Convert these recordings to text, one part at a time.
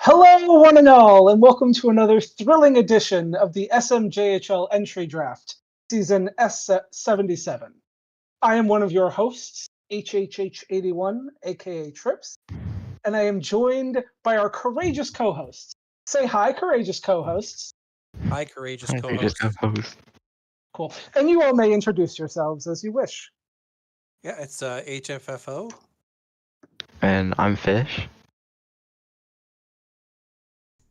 Hello, one and all, and welcome to another thrilling edition of the SMJHL Entry Draft, Season S77. I am one of your hosts, HHH81, aka Trips, and I am joined by our courageous co-hosts. Say hi, courageous co-hosts. Hi, courageous Courageous co-host. co-host. Cool. And you all may introduce yourselves as you wish. Yeah, it's HFFO. And I'm Fish.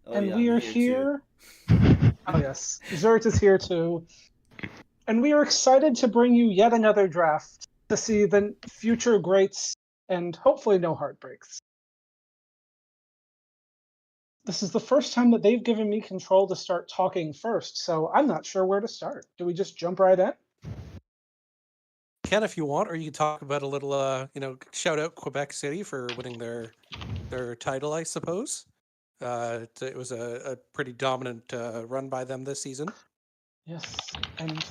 And we are here. Oh, yes. Zert is here too. And we are excited to bring you yet another draft to see the future greats and hopefully no heartbreaks. This is the first time that they've given me control to start talking first, so I'm not sure where to start. Do we just jump right in? Can if you want, or you can talk about a little, shout out Quebec City for winning their title, I suppose. It was a pretty dominant run by them this season. Yes, and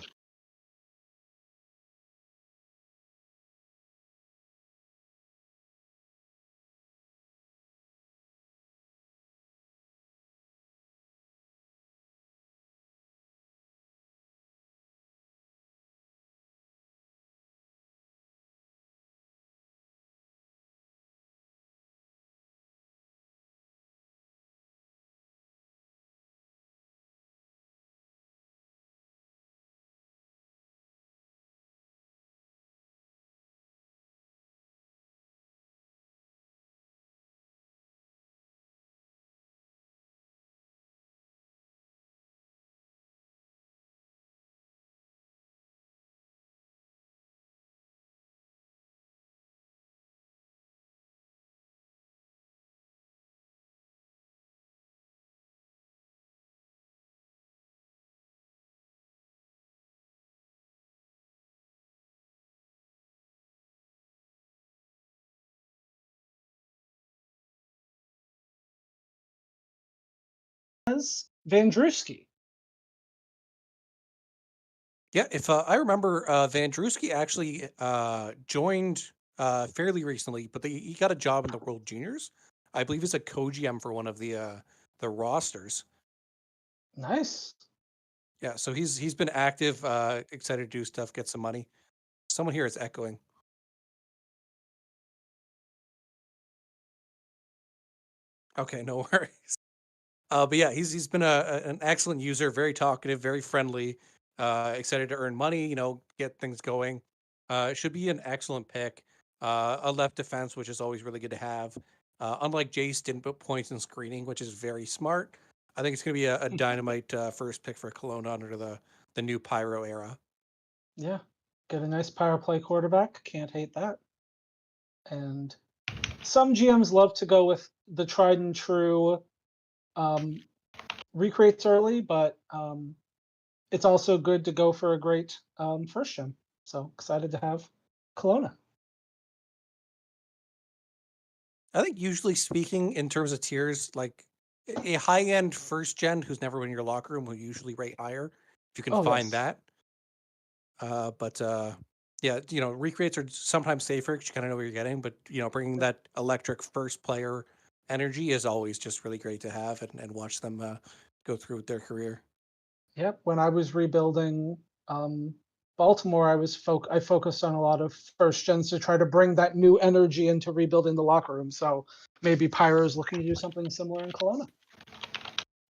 as Vandrewski. Yeah, if I remember, Vandrewski actually joined fairly recently, but he got a job in the World Juniors. I believe he's a co-GM for one of the rosters. Nice. Yeah, so he's been active, excited to do stuff, get some money. Someone here is echoing. Okay, no worries. But yeah, he's been an excellent user, very talkative, very friendly, excited to earn money, get things going. It should be an excellent pick. A left defense, which is always really good to have. Unlike Jace, didn't put points in screening, which is very smart. I think it's going to be a dynamite first pick for Kelowna under the new Pyro era. Yeah, get a nice power play quarterback. Can't hate that. And some GMs love to go with the tried and true recreates early, but it's also good to go for a great first gen. So excited to have Kelowna. I think usually speaking in terms of tiers, like a high end first gen who's never been in your locker room will usually rate higher if you can find that. But yeah, recreates are sometimes safer because you kind of know what you're getting. But bringing that electric first player energy is always just really great to have and watch them go through with their career. Yep. When I was rebuilding Baltimore, I focused on a lot of first gens to try to bring that new energy into rebuilding the locker room. So maybe Pyro is looking to do something similar in Kelowna.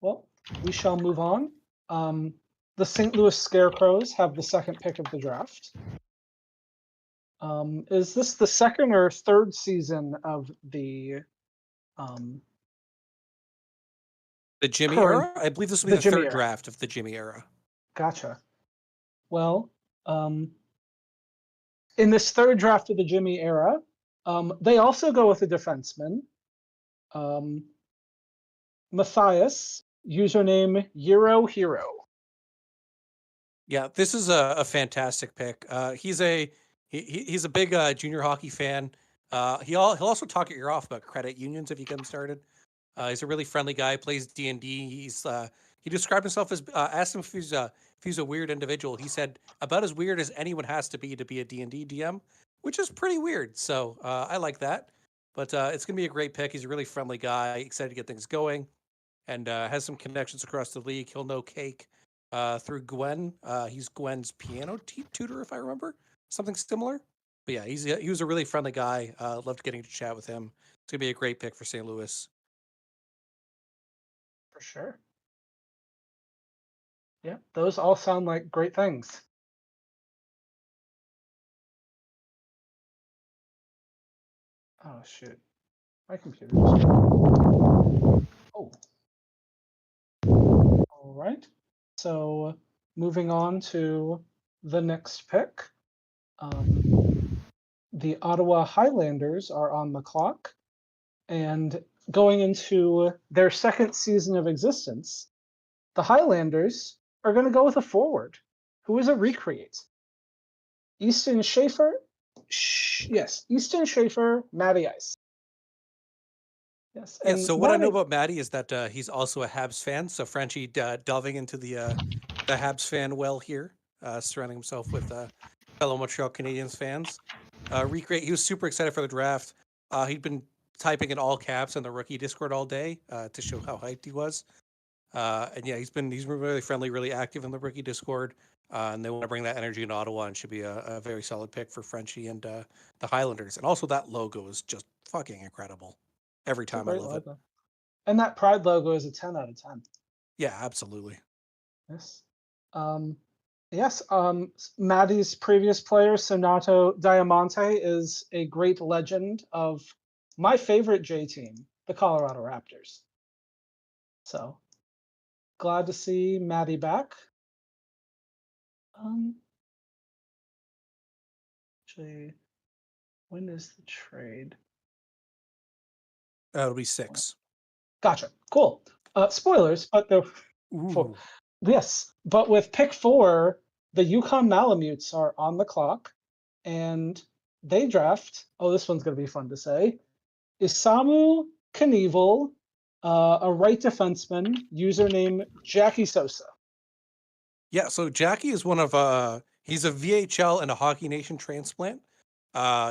Well, we shall move on. The St. Louis Scarecrows have the second pick of the draft. Is this the second or third season of the Jimmy era? I believe this will be the third draft of the Jimmy era. Gotcha. Well, in this third draft of the Jimmy era, they also go with a defenseman, Matthias, username Euro Hero. Yeah, this is a fantastic pick. He's a big junior hockey fan. He'll also talk your ear off about credit unions if you get him started. He's a really friendly guy. Plays D&D. He described himself as asked him if he's a weird individual. He said about as weird as anyone has to be a D&D DM, which is pretty weird. So I like that. But it's going to be a great pick. He's a really friendly guy, excited to get things going, and has some connections across the league. He'll know Cake through Gwen. He's Gwen's piano tutor, if I remember, something similar. But yeah, he was a really friendly guy. Loved getting to chat with him. It's going to be a great pick for St. Louis. For sure. Yeah, those all sound like great things. Oh, shoot. My computer just... Oh. All right. So moving on to the next pick. The Ottawa Highlanders are on the clock. And going into their second season of existence, the Highlanders are going to go with a forward who is a recreate. Easton Schaefer, Easton Schaefer, Matty Ice. Yes. Yeah. And So what I know about Matty is that he's also a Habs fan. So Frenchie delving into the Habs fan well here, surrounding himself with fellow Montreal Canadiens fans. Recreate. He was super excited for the draft. He'd been typing in all caps in the rookie Discord all day to show how hyped he was. And yeah, he's been really friendly, really active in the rookie Discord. And they want to bring that energy in Ottawa, and should be a very solid pick for Frenchie and the Highlanders. And also that logo is just fucking incredible. Every time I love it. And that Pride logo is a 10 out of 10. Yeah, absolutely. Yes. Maddie's previous player, Sonato Diamante, is a great legend of my favorite J team, the Colorado Raptors. So glad to see Maddie back. Actually, when is the trade? It'll be 6. Gotcha. Cool. Spoilers, but yes, but with pick 4, the Yukon Malamutes are on the clock, and they draft. Oh, this one's going to be fun to say. Isamu Knievel, a right defenseman, username Jackie Sosa. Yeah, so Jackie is one of he's a VHL and a Hockey Nation transplant.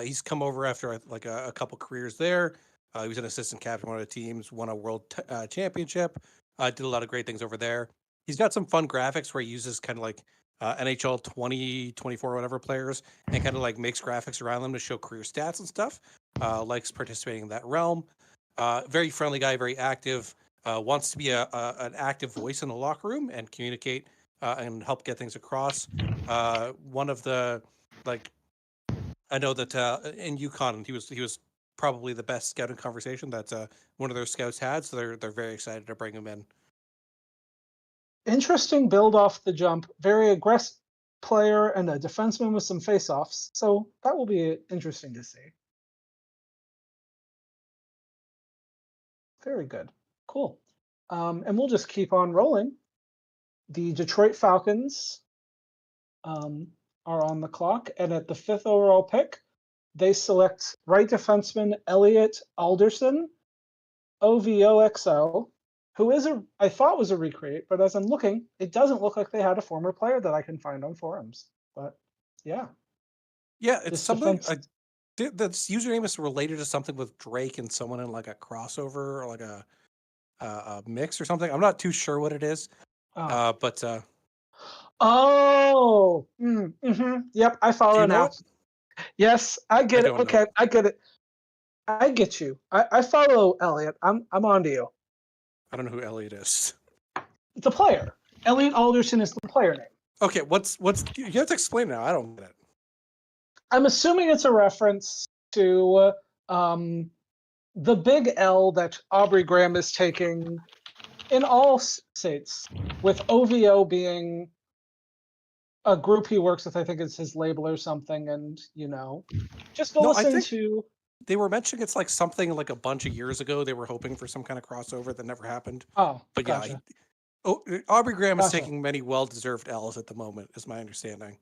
He's come over after like a couple careers there. He was an assistant captain on one of the teams, won a world championship, did a lot of great things over there. He's got some fun graphics where he uses kind of like NHL 20, 24, whatever players, and kind of like makes graphics around them to show career stats and stuff. Likes participating in that realm. Very friendly guy, very active. Wants to be an active voice in the locker room and communicate and help get things across. One of the I know that in Yukon he was probably the best scouting conversation that one of their scouts had, so they're very excited to bring him in. Interesting build off the jump. Very aggressive player and a defenseman with some face-offs. So that will be interesting to see. Very good. Cool. And we'll just keep on rolling. The Detroit Falcons are on the clock, and at the 5th overall pick, they select right defenseman Elliot Alderson, OVOXO, who I thought was a recreate, but as I'm looking, it doesn't look like they had a former player that I can find on forums. But yeah. Yeah, it's something. That's username is related to something with Drake and someone in like a crossover or like a mix or something. I'm not too sure what it is. But yep, I follow now. Yes, I get it. Okay, I get it. I get you. I follow Elliot. I'm on to you. I don't know who Elliot is. The player. Elliot Alderson is the player name. Okay, what's you have to explain now. I don't get it. I'm assuming it's a reference to the big L that Aubrey Graham is taking in all states, with OVO being a group he works with. I think it's his label or something, and just listen to. They were mentioning it's like something like a bunch of years ago. They were hoping for some kind of crossover that never happened. Oh, but gotcha. yeah, Aubrey Graham is taking many well-deserved L's at the moment, is my understanding.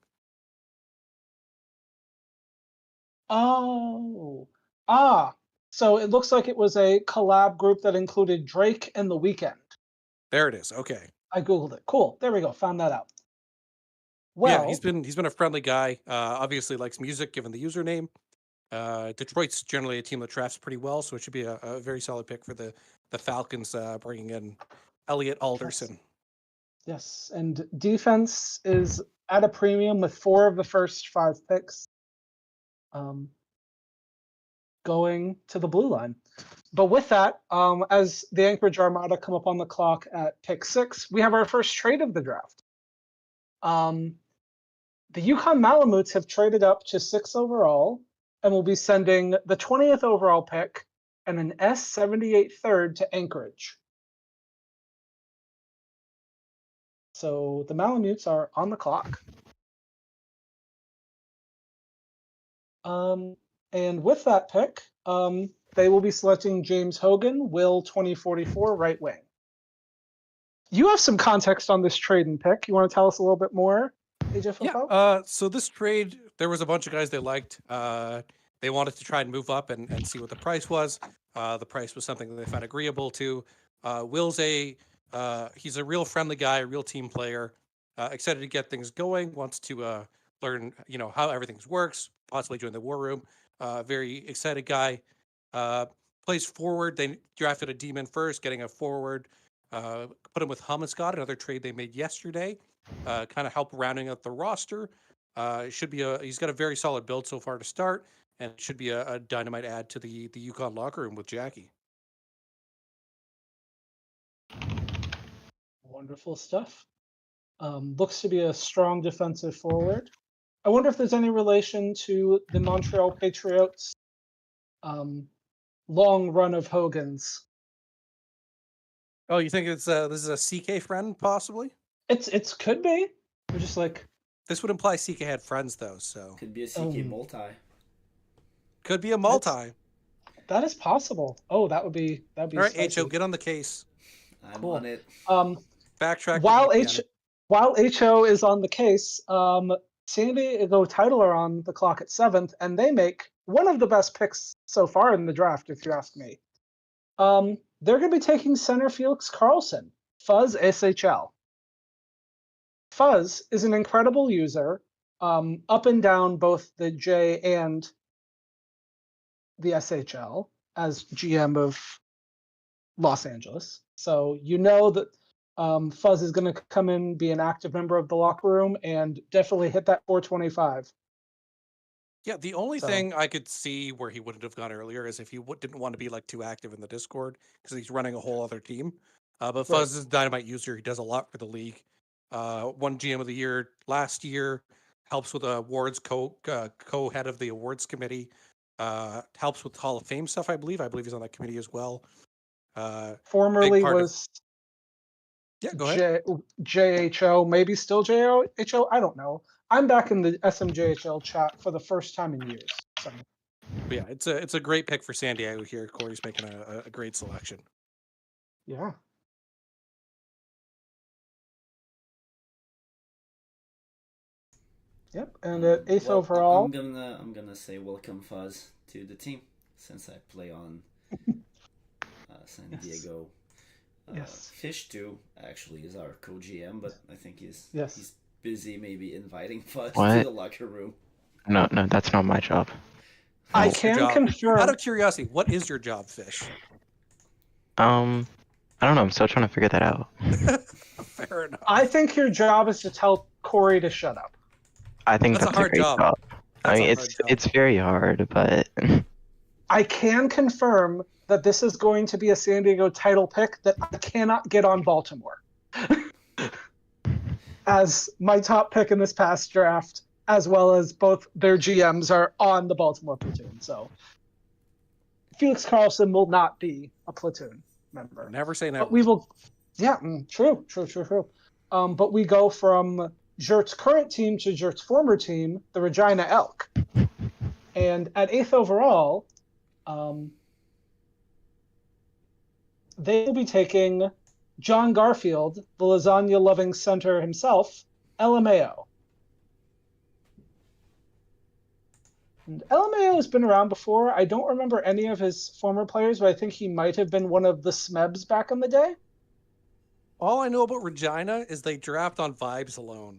Oh, so it looks like it was a collab group that included Drake and The Weeknd. There it is. Okay. I googled it. Cool. There we go. Found that out. Well, yeah, he's been a friendly guy. Obviously likes music, given the username. Detroit's generally a team that drafts pretty well, so it should be a very solid pick for the Falcons, bringing in Elliot Alderson. Yes, and defense is at a premium with 4 of the first 5 picks going to the blue line. But with that, as the Anchorage Armada come up on the clock at pick 6, we have our first trade of the draft. The Yukon Malamutes have traded up to 6 overall and will be sending the 20th overall pick and an S78 third to Anchorage. So the Malamutes are on the clock. And with that pick, they will be selecting James Hogan, Will 2044, right wing. You have some context on this trade and pick. You want to tell us a little bit more, AJ Football? Yeah. So this trade, there was a bunch of guys they liked. They wanted to try and move up and see what the price was. The price was something that they found agreeable to. Will's he's a real friendly guy, a real team player. Excited to get things going. Wants to learn, how everything works. Possibly join the war room. Very excited guy. Plays forward. They drafted a D-man first, getting a forward. Put him with Hummuscott, another trade they made yesterday. Kind of help rounding out the roster. Should be he's got a very solid build so far to start, and should be a dynamite add to the Yukon locker room with Jackie. Wonderful stuff. Looks to be a strong defensive forward. I wonder if there's any relation to the Montreal Patriots' long run of Hogans. Oh, you think it's this is a CK friend possibly? It's could be. We're just like, this would imply CK had friends though, so Could be a CK multi. could be a multi. that is possible. Oh, that'd be All right, spicy. HO, get on the case. I'm Cool. on it. Backtrack. While HO is on the case, San Diego Title are on the clock at 7th, and they make one of the best picks so far in the draft, if you ask me. They're going to be taking center Felix Carlson, Fuzz SHL. Fuzz is an incredible user, up and down both the J and the SHL as GM of Los Angeles. So you know that Fuzz is going to come in, be an active member of the locker room, and definitely hit that 425. Yeah, the only thing I could see where he wouldn't have gone earlier is if he didn't want to be like too active in the Discord because he's running a whole other team. But Fuzz is a dynamite user. He does a lot for the league. Won GM of the year last year. Helps with awards, co-head of the awards committee. Helps with Hall of Fame stuff, I believe. I believe he's on that committee as well. Formerly was go ahead. JHO, maybe still JHO. I don't know. I'm back in the SMJHL chat for the first time in years. So. But yeah, it's a great pick for San Diego here. Corey's making a great selection. Yeah. Yep, and at 8th overall, I'm gonna say welcome Fuzz to the team since I play on San Diego. Yes. Fish too actually is our co-GM, but I think he's busy maybe inviting Fuzz to the locker room. No, that's not my job. I can confirm. Out of curiosity, what is your job, Fish? I don't know. I'm still trying to figure that out. Fair enough. I think your job is to tell Corey to shut up. I think that's a hard great job. I mean, it's very hard, but I can confirm that this is going to be a San Diego title pick that I cannot get on Baltimore. As my top pick in this past draft, as well as both their GMs are on the Baltimore platoon. So Felix Carlson will not be a platoon member. Never say never. But we will, true. But we go from Jert's current team to Jert's former team, the Regina Elk. And at 8th overall, they will be taking John Garfield, the lasagna-loving center himself, LMAO. And LMAO has been around before. I don't remember any of his former players, but I think he might have been one of the Smebs back in the day. All I know about Regina is they draft on vibes alone.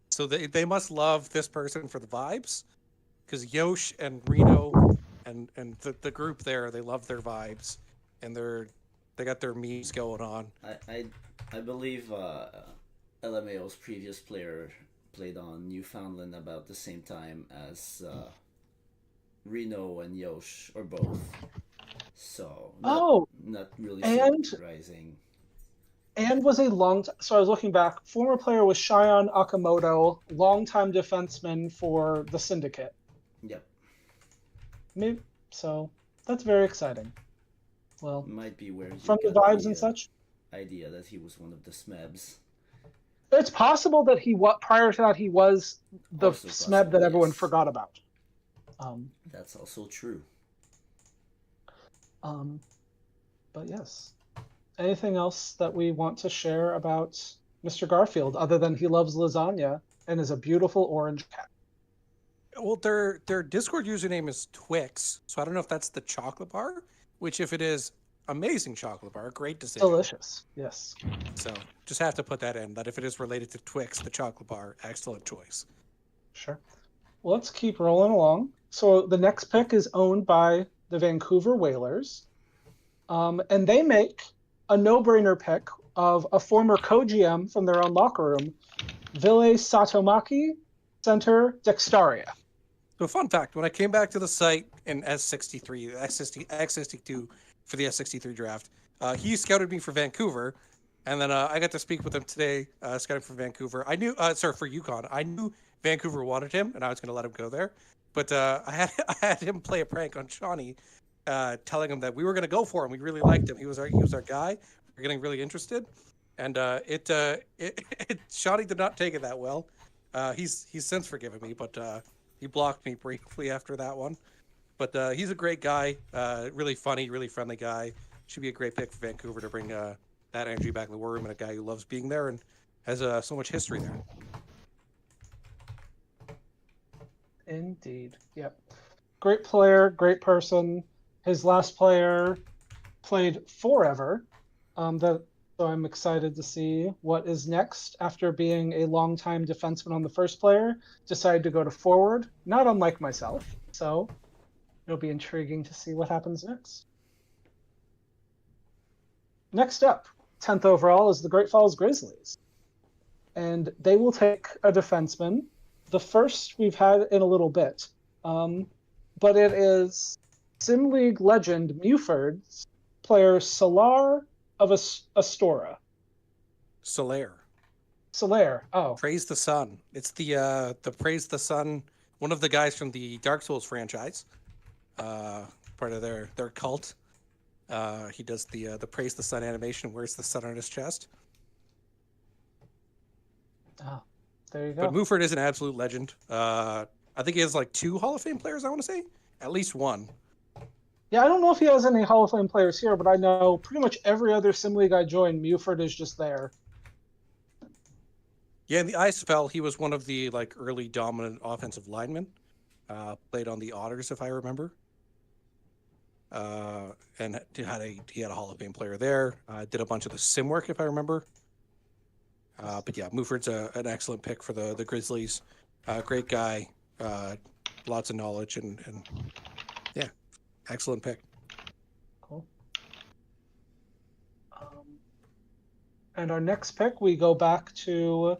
So they must love this person for the vibes. Because Yosh and Reno and the group there, they love their vibes, and they got their memes going on. I believe LMAO's previous player played on Newfoundland about the same time as Reno and Yosh, or both. So not really and surprising. And was a so I was looking back. Former player was Shion Akamoto, longtime defenseman for the Syndicate. Yep. Maybe, so that's very exciting. Well, might be where from the vibes and such. Idea that he was one of the SMEBs. It's possible that prior to that he was the Also SMEB that everyone yes. forgot about. That's also true. But yes. Anything else that we want to share about Mr. Garfield other than he loves lasagna and is a beautiful orange cat? Well, their Discord username is Twix, so I don't know if that's the chocolate bar, which if it is, amazing chocolate bar, great decision. Delicious, yes. So just have to put that in, that if it is related to Twix, the chocolate bar, excellent choice. Sure. Well, let's keep rolling along. So the next pick is owned by the Vancouver Whalers, and they make a no-brainer pick of a former co-GM from their own locker room, Ville Satomaki, center Dextaria. So fun fact, when I came back to the site in S63, X62 for the S63 draft, he scouted me for Vancouver, and then I got to speak with him today, scouting for Vancouver. I knew, for UConn. I knew Vancouver wanted him, and I was going to let him go there. But I had him play a prank on Shawnee, telling him that we were going to go for him. We really liked him. He was our guy. We're getting really interested, and Shawnee did not take it that well. He's since forgiven me, but he blocked me briefly after that one. But he's a great guy, really funny, really friendly guy. Should be a great pick for Vancouver to bring that energy back in the war room, and a guy who loves being there and has so much history there. Indeed. Yep. Great player, great person. His last player played forever. So I'm excited to see what is next after being a longtime defenseman on the first player. Decided to go to forward, not unlike myself. So it'll be intriguing to see what happens next. Next up, 10th overall, is the Great Falls Grizzlies. And they will take a defenseman, the first we've had in a little bit. But it is Sim League legend Muford's player Solar of Astora. Solaire. Oh. Praise the Sun. It's the Praise the Sun, one of the guys from the Dark Souls franchise. Part of their cult. He does the Praise the Sun animation, wears the sun on his chest. Oh, there you go. But Muford is an absolute legend. I think he has like 2 Hall of Fame players, I want to say. At least 1. Yeah, I don't know if he has any Hall of Fame players here, but I know pretty much every other Sim League I joined, Muford is just there. Yeah, in the ISFL, he was one of the like early dominant offensive linemen. Played on the Otters, if I remember. And he had a Hall of Fame player there. Did a bunch of the sim work, if I remember. But yeah, Muford's an excellent pick for the Grizzlies. Great guy, lots of knowledge, and yeah, excellent pick. Cool. And our next pick, we go back to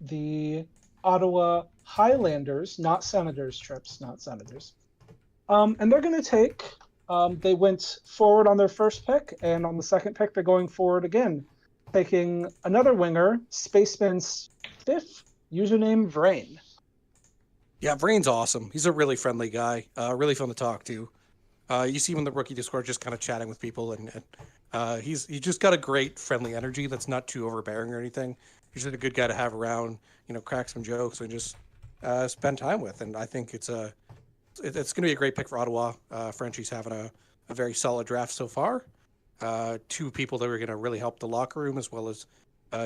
the Ottawa Highlanders, not Senators trips, not Senators. And they're going to take, they went forward on their first pick, and on the second pick, they're going forward again, taking another winger, Spaceman's fifth, username Vrain. Yeah, Vrain's awesome. He's a really friendly guy, really fun to talk to. You see him in the rookie Discord just kind of chatting with people, and he's just got a great friendly energy that's not too overbearing or anything. He's just a good guy to have around, crack some jokes and just spend time with. And I think it's going to be a great pick for Ottawa. Frenchie's having a very solid draft so far. 2 people that are going to really help the locker room, as well as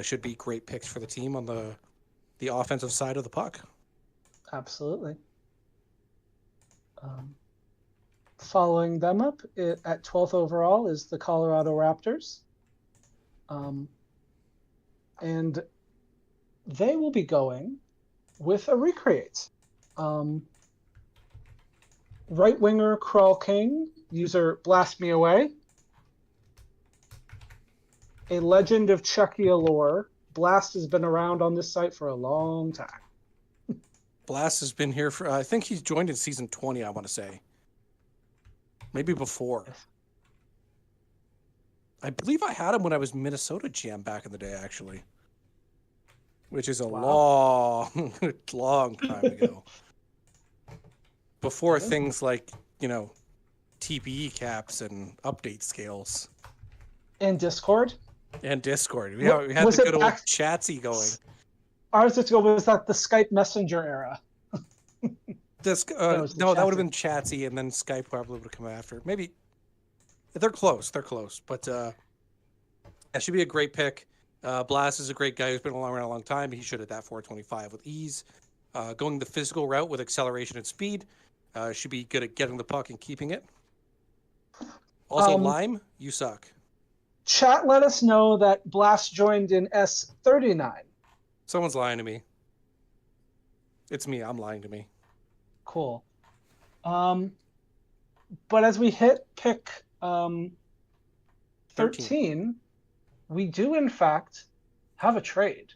should be great picks for the team on the offensive side of the puck. Absolutely. Following them up at 12th overall is the Colorado Raptors. And they will be going with a recreate. Right winger Crawl King, user Blast Me Away. A legend of Chucky Allure. Blast has been around on this site for a long time. Blast has been here for, I think he's joined in season 20, I want to say. Maybe before. I believe I had him when I was Minnesota GM back in the day, actually. Which is a long, long time ago. Before things like, TPE caps and update scales. And Discord? And Discord. We had the good old Chatsy going. Was that the Skype Messenger era? No, that would have been Chatsy, and then Skype probably would have come after. Maybe. They're close. But that should be a great pick. Blast is a great guy who's been around a long time. He should hit that 425 with ease. Going the physical route with acceleration and speed. Should be good at getting the puck and keeping it. Also, Lime, you suck. Chat let us know that Blast joined in S79. Someone's lying to me. It's me. I'm lying to me. Cool. But as we hit pick 13, we do in fact have a trade.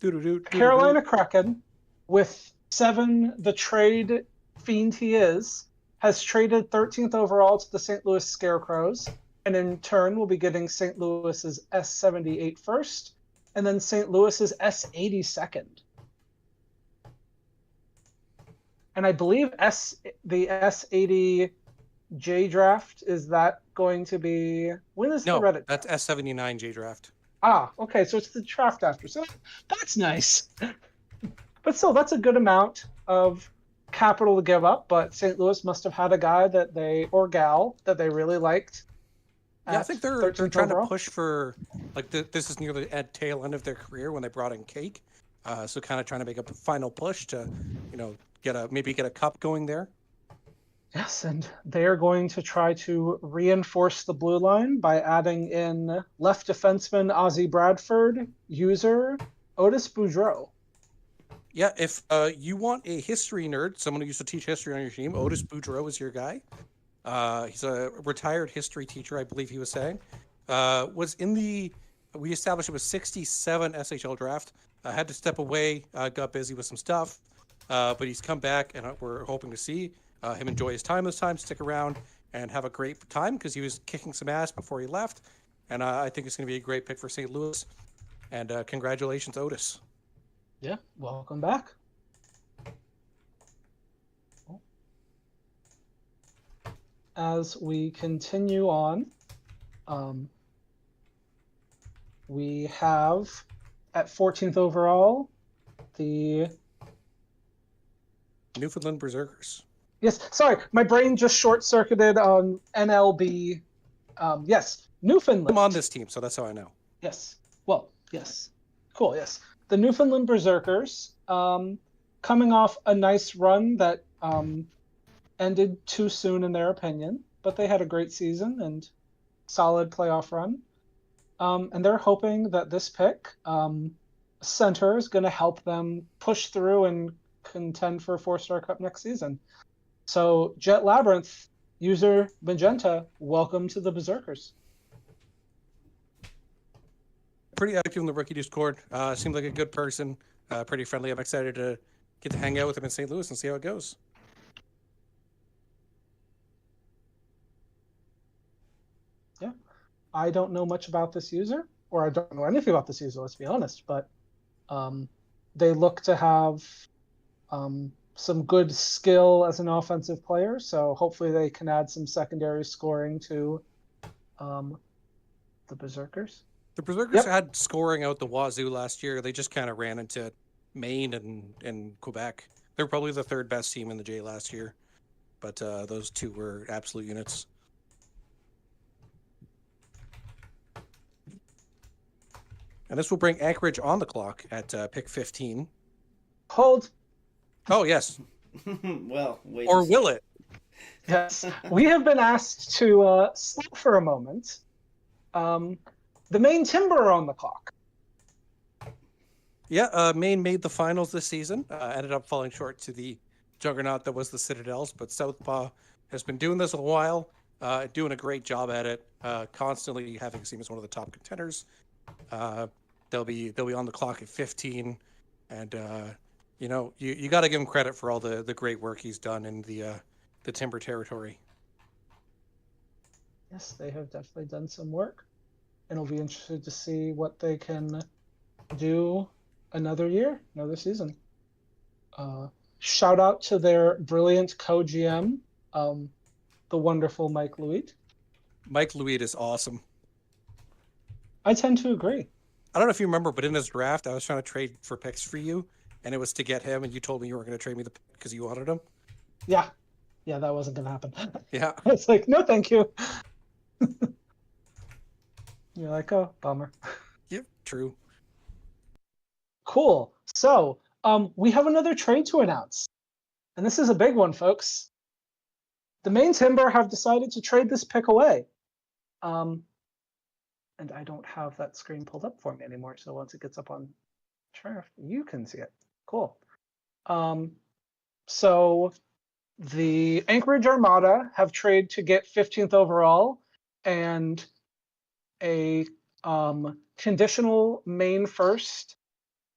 Carolina Kraken, with 7, the trade fiend he is, has traded 13th overall to the St. Louis Scarecrows, and in turn will be getting St. Louis's S78 first, and then St. Louis's S80 second. And I believe the S80 J Draft, is that going to be, when is the Reddit? That's S79 J Draft. Okay, so it's the draft after. So that's nice. But still, that's a good amount of capital to give up, but St. Louis must have had a guy or gal that they really liked. Yeah, I think they're trying to push for, this is near the tail end of their career when they brought in Cake. So kind of trying to make a final push to, get a cup going there. Yes, and they are going to try to reinforce the blue line by adding in left defenseman Ozzie Bradford, user Otis Boudreau. Yeah, if you want a history nerd, someone who used to teach history on your team, Otis Boudreau is your guy. He's a retired history teacher, I believe he was saying. We established it was 67 SHL Draft. Had to step away, got busy with some stuff, but he's come back, and we're hoping to see him enjoy his time this time, stick around, and have a great time because he was kicking some ass before he left. And I think it's going to be a great pick for St. Louis. And congratulations, Otis. Yeah, welcome back. As we continue on, we have at 14th overall the Newfoundland Berserkers. Yes, sorry, my brain just short-circuited on NLB. Yes, Newfoundland. I'm on this team, so that's how I know. Yes. Well, yes. Cool, yes. The Newfoundland Berserkers, coming off a nice run that ended too soon in their opinion, but they had a great season and solid playoff run. And they're hoping that this pick, center, is going to help them push through and contend for a 4-star cup next season. So, Jet Labyrinth, user Magenta, welcome to the Berserkers. Pretty active in the rookie Discord. Seems like a good person. Pretty friendly. I'm excited to get to hang out with him in St. Louis and see how it goes. Yeah. I don't know much about this user, or I don't know anything about this user, let's be honest, but they look to have some good skill as an offensive player, so hopefully they can add some secondary scoring to the Berserkers. The Berserkers had scoring out the wazoo last year. They just kind of ran into Maine and Quebec. They were probably the 3rd best team in the J last year, but those two were absolute units. And this will bring Anchorage on the clock at pick 15. Hold. Oh, yes. Well, wait. Or will it? Yes. We have been asked to stop for a moment. The Maine Timber on the clock. Yeah, Maine made the finals this season. Ended up falling short to the juggernaut that was the Citadels, but Southpaw has been doing this a while, doing a great job at it, constantly having seen as one of the top contenders. They'll be on the clock at 15, and you got to give him credit for all the great work he's done in the Timber territory. Yes, they have definitely done some work, and it'll be interesting to see what they can do another year, another season. Shout out to their brilliant co-GM, the wonderful Mike Louis. Mike Louis is awesome. I tend to agree. I don't know if you remember, but in his draft, I was trying to trade for picks for you, and it was to get him, and you told me you weren't going to trade me the pick because you wanted him. Yeah, that wasn't going to happen. Yeah. It's like, no, thank you. You're like, oh, bummer. Yep, true. Cool. So, we have another trade to announce, and this is a big one, folks. The main Timber have decided to trade this pick away. And I don't have that screen pulled up for me anymore, so once it gets up on Draft, you can see it. Cool. So the Anchorage Armada have traded to get 15th overall and a conditional main first,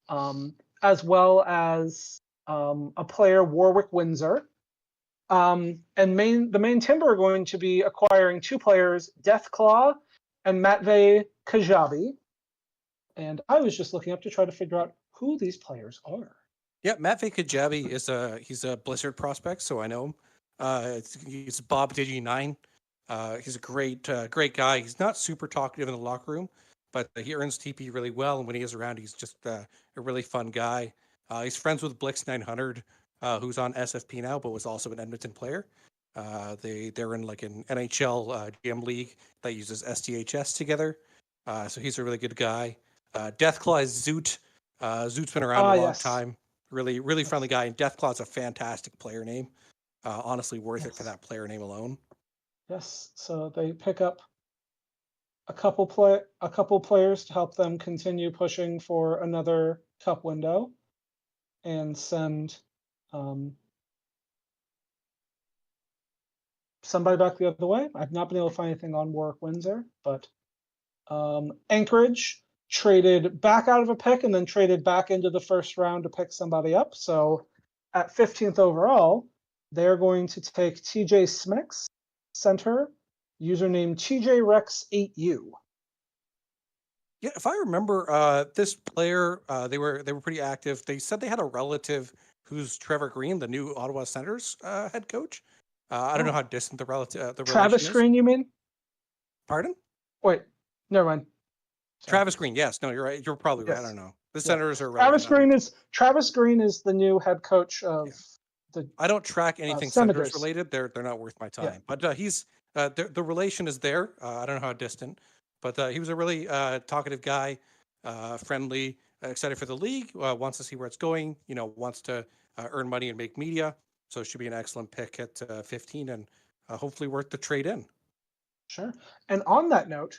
as well as a player, Warwick Windsor. And the main Timber are going to be acquiring 2 players, Deathclaw and Matvey Kajabi. And I was just looking up to try to figure out who these players are. Yeah, Matvey Kajabi he's a Blizzard prospect, so I know him. He's Bob Digi9. He's a great guy. He's not super talkative in the locker room, but he earns TP really well, and when he is around, he's just a really fun guy. He's friends with Blix 900, who's on SFP now, but was also an Edmonton player. They're in like an NHL GM league that uses SDHS together. So he's a really good guy. Deathclaw is Zoot. Zoot's been around a long time. Really friendly guy. And Deathclaw's a fantastic player name. Honestly, worth it for that player name alone. Yes. So they pick up a couple players to help them continue pushing for another cup window, and send somebody back the other way. I've not been able to find anything on Warwick Windsor, but Anchorage traded back out of a pick and then traded back into the first round to pick somebody up. So at 15th overall, they're going to take TJ Smix, center, username TJRex8U. Yeah, if I remember, this player, they were pretty active. They said they had a relative who's Trevor Green, the new Ottawa Senators head coach. I don't know how distant the relative Travis Green, you mean? Pardon? Wait, never mind. Sorry. Travis Green, yes. No, you're right. You're probably right. I don't know. The Senators are Travis Green is the new head coach of the. I don't track anything Senators related. They're not worth my time. Yeah. But he's the relation is there. I don't know how distant, but he was a really talkative guy, friendly, excited for the league. Wants to see where it's going. Wants to earn money and make media. So it should be an excellent pick at 15 and hopefully worth the trade in. Sure. And on that note,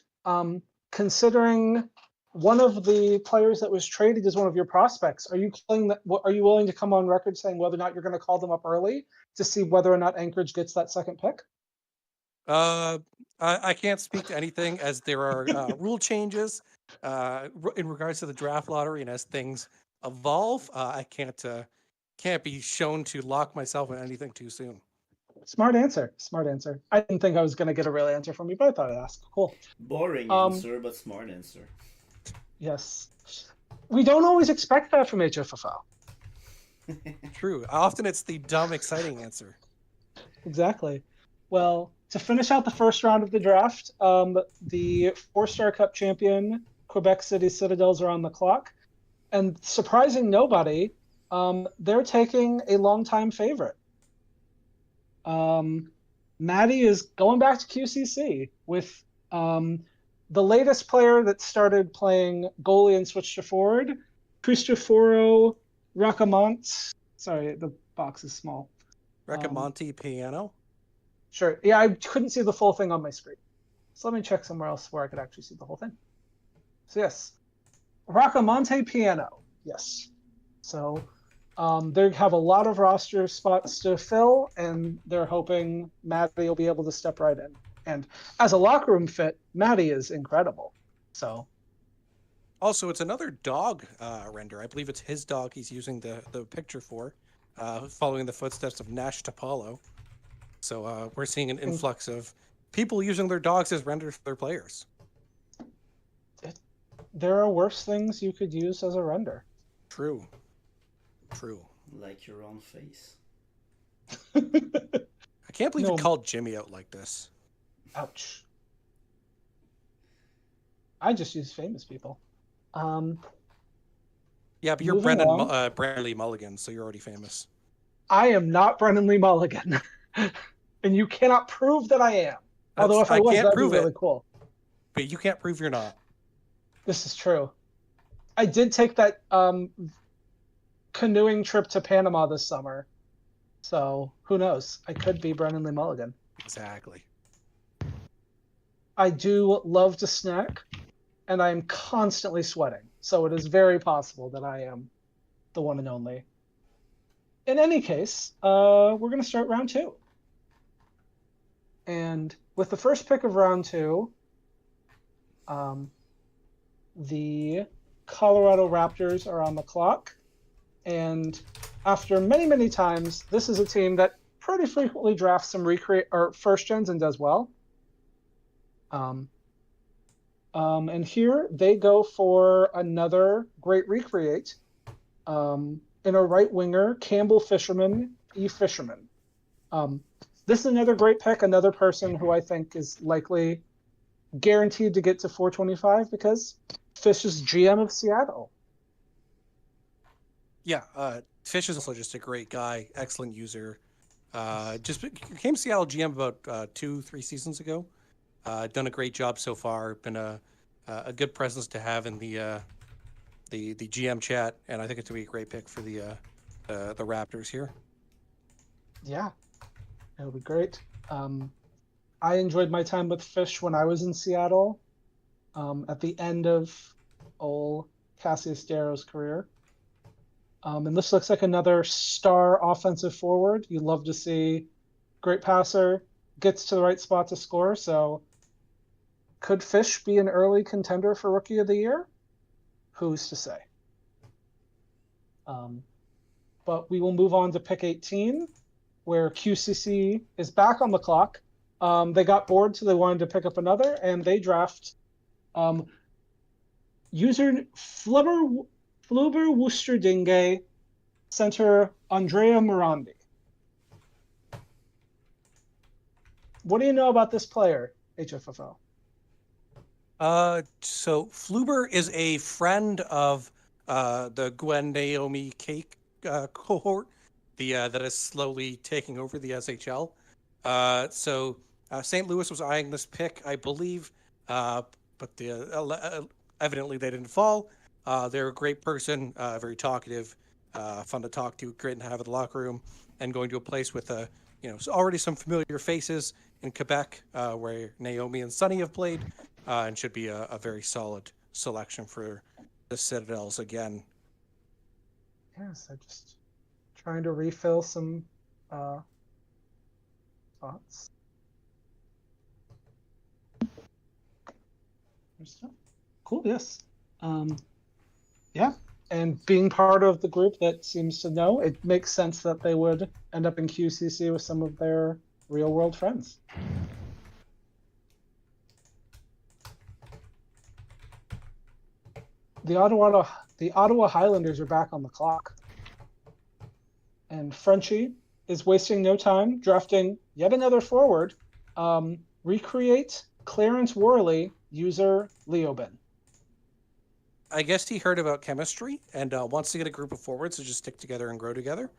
considering one of the players that was traded is one of your prospects, are you willing to come on record saying whether or not you're going to call them up early to see whether or not Anchorage gets that second pick? I can't speak to anything as there are rule changes in regards to the draft lottery, and as things evolve, I can't be shown to lock myself in anything too soon. Smart answer. I didn't think I was going to get a real answer from you, but I thought I'd ask. Cool. Boring answer, but smart answer. Yes. We don't always expect that from HFFL. True. Often it's the dumb, exciting answer. Exactly. Well, to finish out the first round of the draft, the 4-Star Cup champion, Quebec City Citadels, are on the clock. And surprising nobody, they're taking a longtime favorite. Maddie is going back to QCC with the latest player that started playing goalie and switched to forward, Cristoforo Racamont. Sorry, the box is small. Raccamonte Piano? Sure. Yeah, I couldn't see the full thing on my screen. So let me check somewhere else where I could actually see the whole thing. So yes, Raccamonte Piano. Yes. So They have a lot of roster spots to fill, and they're hoping Maddie will be able to step right in. And as a locker room fit, Maddie is incredible. So. Also, it's another dog render. I believe it's his dog he's using the picture for, following the footsteps of Nash Tapalo. So we're seeing an influx of people using their dogs as renders for their players. There are worse things you could use as a render. True. True. Like your own face. I can't believe No. you called Jimmy out like this. Ouch. I just use famous people. Yeah, but you're Moving Brandon Lee Mulligan, so you're already famous. I am not Brendan Lee Mulligan. And you cannot prove that I am. Although if I was, that'd be really cool. But you can't prove you're not. This is true. I did take that canoeing trip to Panama this summer. So who knows? I could be Brendan Lee Mulligan. Exactly. I do love to snack, and I am constantly sweating. So it is very possible that I am the one and only. In any case, we're going to start round 2. And with the first pick of round 2, the Colorado Raptors are on the clock. And after many, many times, this is a team that pretty frequently drafts some first gens and does well. And here they go for another great recreate in a right winger, Campbell Fisherman, E. Fisherman. This is another great pick, another person who I think is likely guaranteed to get to 425 because Fish is GM of Seattle. Yeah, Fish is also just a great guy, excellent user. Just became Seattle GM about 2-3 seasons ago. Done a great job so far. Been a good presence to have in the GM chat, and I think it's gonna be a great pick for the Raptors here. Yeah, it'll be great. I enjoyed my time with Fish when I was in Seattle, at the end of old Cassius Darrow's career. And this looks like another star offensive forward. You love to see great passer, gets to the right spot to score. So could Fish be an early contender for Rookie of the Year? Who's to say? But we will move on to pick 18, where QCC is back on the clock. They got bored, so they wanted to pick up another, and they draft user Flubber Woosterdinge, center Andrea Morandi. What do you know about this player, HFFO? So Fluber is a friend of the Gwen Naomi Cake cohort, that is slowly taking over the SHL. So St. Louis was eyeing this pick, I believe, but evidently they didn't fall. They're a great person, very talkative, fun to talk to, great to have in the locker room, and going to a place with already some familiar faces in Quebec, where Naomi and Sonny have played, and should be a very solid selection for the Citadels again. Yes, I'm just trying to refill some thoughts. Cool, yes. Yeah, and being part of the group that seems to know, it makes sense that they would end up in QCC with some of their real-world friends. The Ottawa Highlanders are back on the clock. And Frenchie is wasting no time drafting yet another forward. Recreate Clarence Worley, user Leobin. I guess he heard about chemistry and wants to get a group of forwards to just stick together and grow together.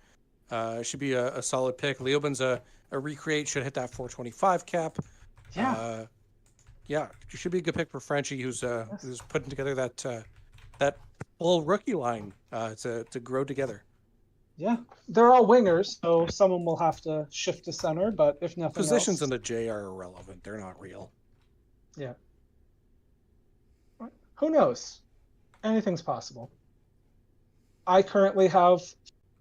Should be a solid pick. Leobin's a recreate, should hit that 425 cap. Yeah. Yeah, it should be a good pick for Frenchie, who's putting together that full rookie line to grow together. Yeah, they're all wingers, so someone will have to shift to center, but if nothing Positions else... in the J are irrelevant. They're not real. Yeah. Who knows? Anything's possible. I currently have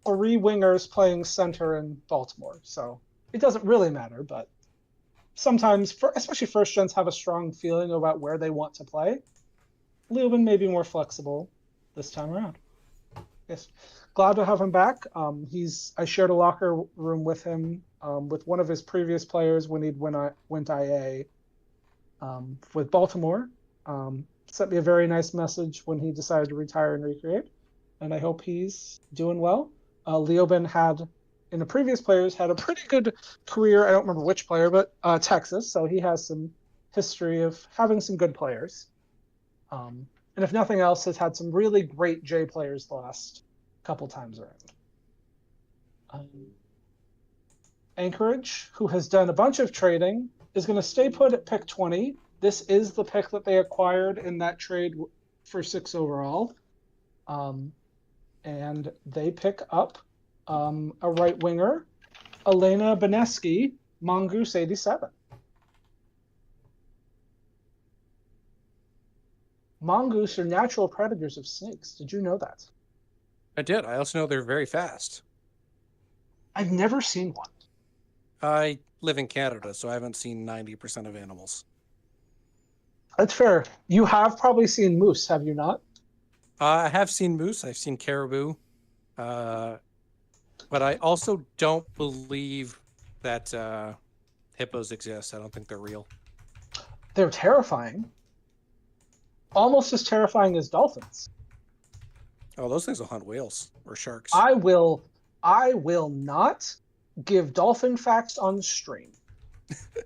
3 wingers playing center in Baltimore, so it doesn't really matter. But sometimes, especially first gens, have a strong feeling about where they want to play. Leoben may be more flexible this time around. Yes, glad to have him back. I shared a locker room with him with one of his previous players when went IA with Baltimore. Sent me a very nice message when he decided to retire and recreate, and I hope he's doing well. Leoben in the previous players, had a pretty good career. I don't remember which player, but Texas, so he has some history of having some good players. And if nothing else, has had some really great J players the last couple times around. Anchorage, who has done a bunch of trading, is going to stay put at pick 20. This is the pick that they acquired in that trade for 6 overall. And they pick up a right winger, Elena Beneski, Mongoose 87. Mongoose are natural predators of snakes. Did you know that? I did. I also know they're very fast. I've never seen one. I live in Canada, so I haven't seen 90% of animals. That's fair. You have probably seen moose, have you not? I have seen moose. I've seen caribou. But I also don't believe that hippos exist. I don't think they're real. They're terrifying. Almost as terrifying as dolphins. Oh, those things will hunt whales or sharks. I will not give dolphin facts on stream.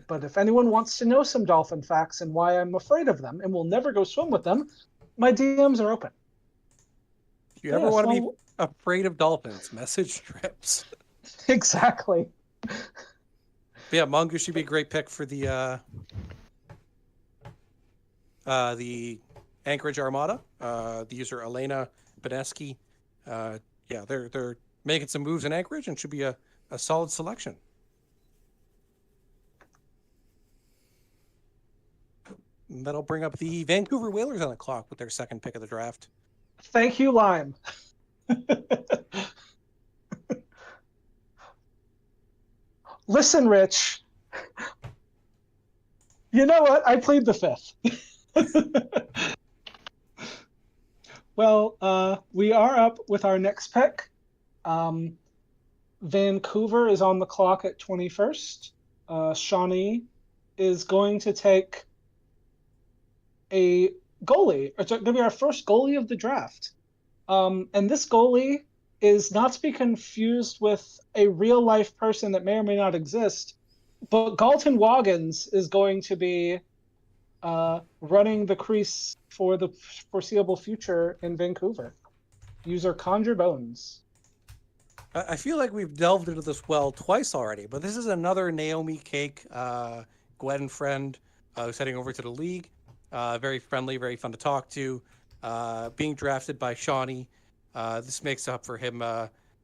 But if anyone wants to know some dolphin facts and why I'm afraid of them and will never go swim with them, my DMs are open. If you ever want to be afraid of dolphins, message trips. Exactly. But yeah, mongoose should be a great pick for the Anchorage Armada. The user Elena Beneski. Yeah, they're making some moves in Anchorage and should be a solid selection. And that'll bring up the Vancouver Whalers on the clock with their second pick of the draft. Thank you, Lime. Listen, Rich. You know what? I plead the fifth. Well, we are up with our next pick. Vancouver is on the clock at 21st. Shawnee is going to take a goalie. It's going to be our first goalie of the draft. And this goalie is not to be confused with a real-life person that may or may not exist, but Galton Waggins is going to be running the crease for the foreseeable future in Vancouver. User Conjure Bones. I feel like we've delved into this well twice already, but this is another Naomi Cake, Gwen friend who's heading over to the league. Very friendly, very fun to talk to. Being drafted by Shawnee. This makes up for him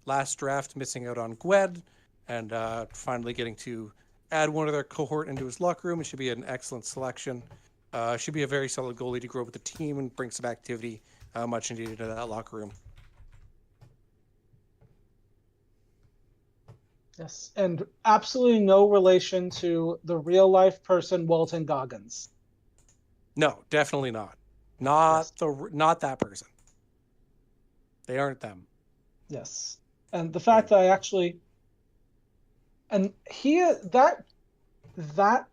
last draft missing out on Gwen and finally getting to add one of their cohort into his locker room. It should be an excellent selection. Should be a very solid goalie to grow with the team and bring some activity much needed to that locker room. Yes, and absolutely no relation to the real-life person Walton Goggins. No, definitely not. Not that person. They aren't them. Yes, and the fact that that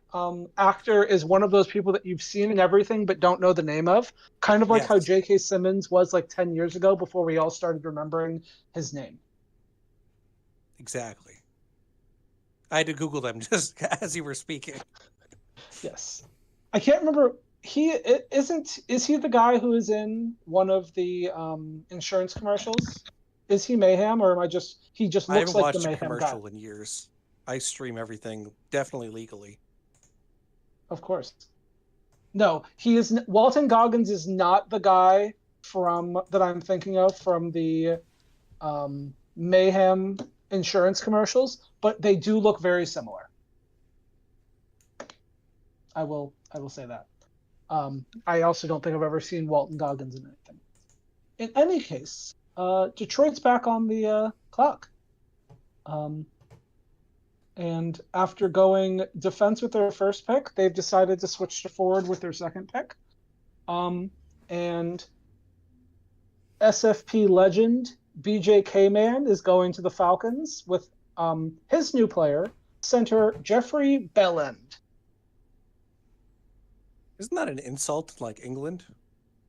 actor is one of those people that you've seen in everything but don't know the name of, kind of like how J.K. Simmons was like 10 years ago before we all started remembering his name. Exactly. I had to Google them just as you were speaking. Yes, I can't remember. Is he the guy who is in one of the insurance commercials? Is he Mayhem, or he just looks like the Mayhem guy? I haven't watched a commercial in years. I stream everything, definitely legally. Of course. No, he is. Walton Goggins is not the guy that I'm thinking of from the Mayhem insurance commercials, but they do look very similar. I will say that. I also don't think I've ever seen Walton Goggins in anything. In any case, Detroit's back on the clock. And after going defense with their first pick, they've decided to switch to forward with their second pick. And SFP legend BJ K-Man is going to the Falcons with his new player, center Jeffrey Belland. Isn't that an insult to, like, England?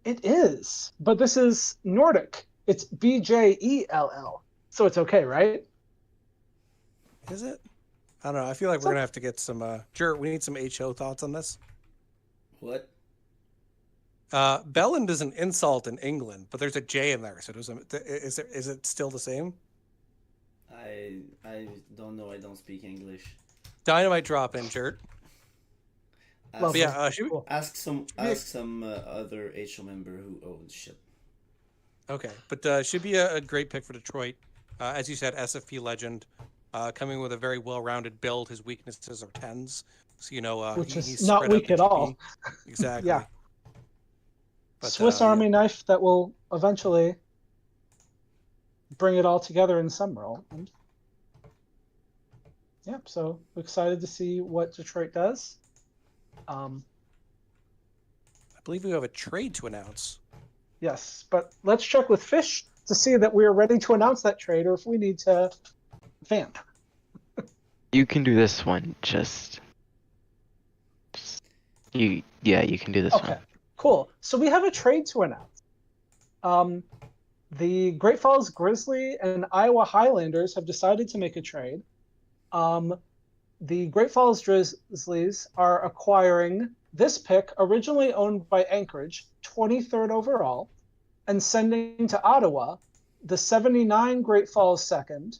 It is, but this is Nordic. It's BJELL, so it's okay, right? Is it? I don't know. I feel like we're going to have to get some... we need some HO thoughts on this. What? Belland is an insult in England, but there's a J in there, so is it still the same? I don't know. I don't speak English. Dynamite drop in, Jert. Ask, Yeah, ask some other HO member who owns shit. Okay, but should be a great pick for Detroit. As you said, SFP legend, coming with a very well-rounded build. His weaknesses are 10s, so which is he's not spread out weak the at all. GP. Exactly. Yeah. But, Swiss Army knife that will eventually bring it all together in some role. And yeah, so excited to see what Detroit does. I believe we have a trade to announce. Yes, but let's check with Fish to see that we are ready to announce that trade, or if we need to vamp. You can do this one. You can do this one. Okay, cool. So we have a trade to announce. The Great Falls Grizzly and Iowa Highlanders have decided to make a trade. The Great Falls Grizzlies are acquiring this pick, originally owned by Anchorage, 23rd overall, and sending to Ottawa the 79 Great Falls second,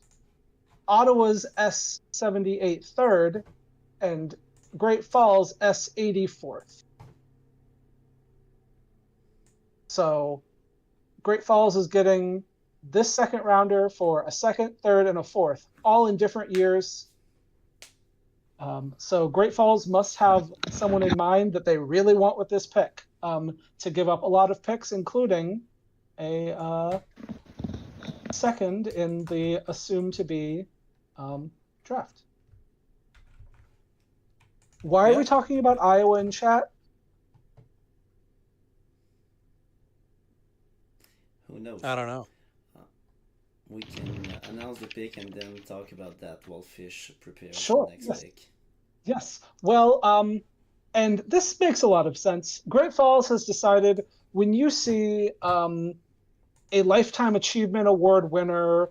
Ottawa's S78 third, and Great Falls S84th. So Great Falls is getting this second rounder for a second, third, and a fourth, all in different years. So Great Falls must have someone in mind that they really want with this pick, to give up a lot of picks, including a second in the assumed to be draft. Why are we talking about Iowa in chat? Who knows? I don't know. We can announce the pick and then talk about that while Fish prepares Sure, the next yes. pick. Yes. Well, and this makes a lot of sense. Great Falls has decided, when you see a Lifetime Achievement Award winner,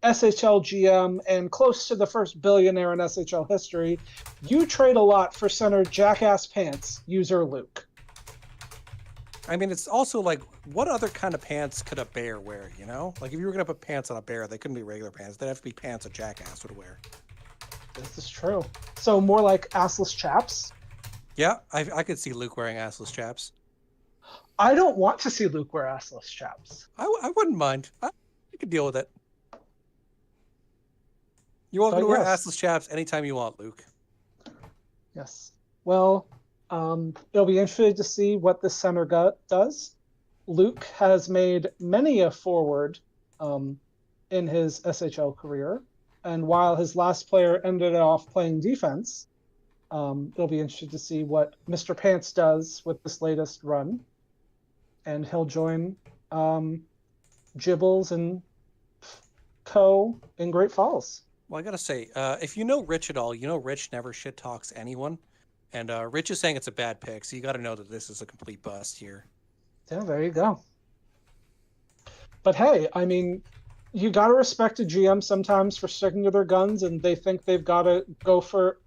SHL GM, and close to the first billionaire in SHL history, you trade a lot for center Jackass Pants user Luke. I mean, it's also like, what other kind of pants could a bear wear, you know? Like, if you were going to put pants on a bear, they couldn't be regular pants. They'd have to be pants a Jackass would wear. This is true. So more like assless chaps. Yeah, I could see Luke wearing assless chaps. I don't want to see Luke wear assless chaps. I wouldn't mind. I could deal with it. You're welcome to wear assless chaps anytime you want, Luke. Yes. Well, it'll be interesting to see what this center does. Luke has made many a forward in his SHL career. And while his last player ended off playing defense, it'll be interesting to see what Mr. Pants does with this latest run. And he'll join Gibbles and Co. in Great Falls. Well, I gotta say, if you know Rich at all, you know Rich never shit talks anyone. And Rich is saying it's a bad pick, so you gotta know that this is a complete bust here. Yeah, there you go. But hey, I mean, you gotta respect a GM sometimes for sticking to their guns, and they think they've gotta go for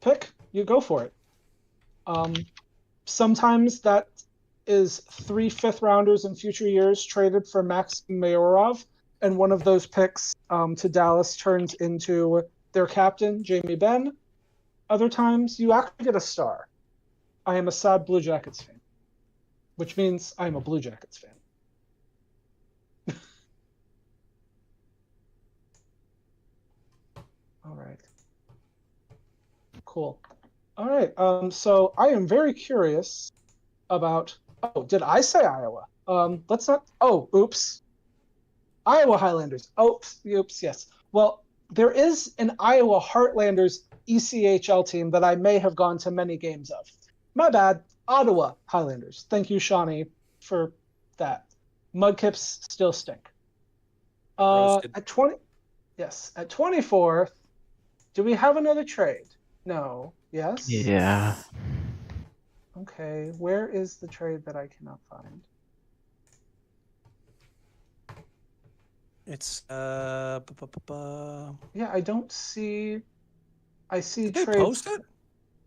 pick, you go for it. Sometimes that is 3 fifth-rounders in future years traded for Max Mayorov, and one of those picks to Dallas turns into their captain, Jamie Benn. Other times, you actually get a star. I am a sad Blue Jackets fan, which means I'm a Blue Jackets fan. All right. Cool. All right. So I am very curious about. Oh, did I say Iowa? Let's not. Oh, oops. Iowa Highlanders. Oops, yes. Well, there is an Iowa Heartlanders ECHL team that I may have gone to many games of. My bad. Ottawa Highlanders. Thank you, Shawnee, for that. Mudkips still stink. Roasted. At 20, yes, at 24th, do we have another trade? No. Yes? Yeah. Okay, where is the trade that I cannot find? It's Yeah, I don't see. I see Did they trades. post it?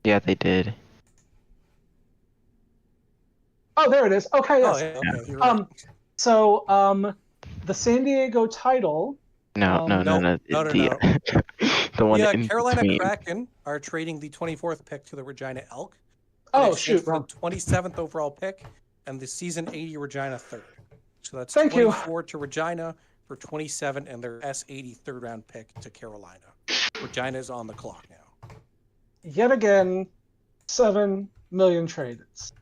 Yeah, they did. Oh, there it is. Okay, Oh, yes. yeah, okay, you're right. So, the San Diego title. No. No. The one The in Carolina between. Kraken are trading the 24th pick to the Regina Elk. Oh, exchange shoot, for wrong. the 27th overall pick and the season 80 Regina third. So that's Thank you. 24 to Regina for 27 and their S80 third round pick to Carolina. Regina is on the clock now. Yet again, 7 million trades.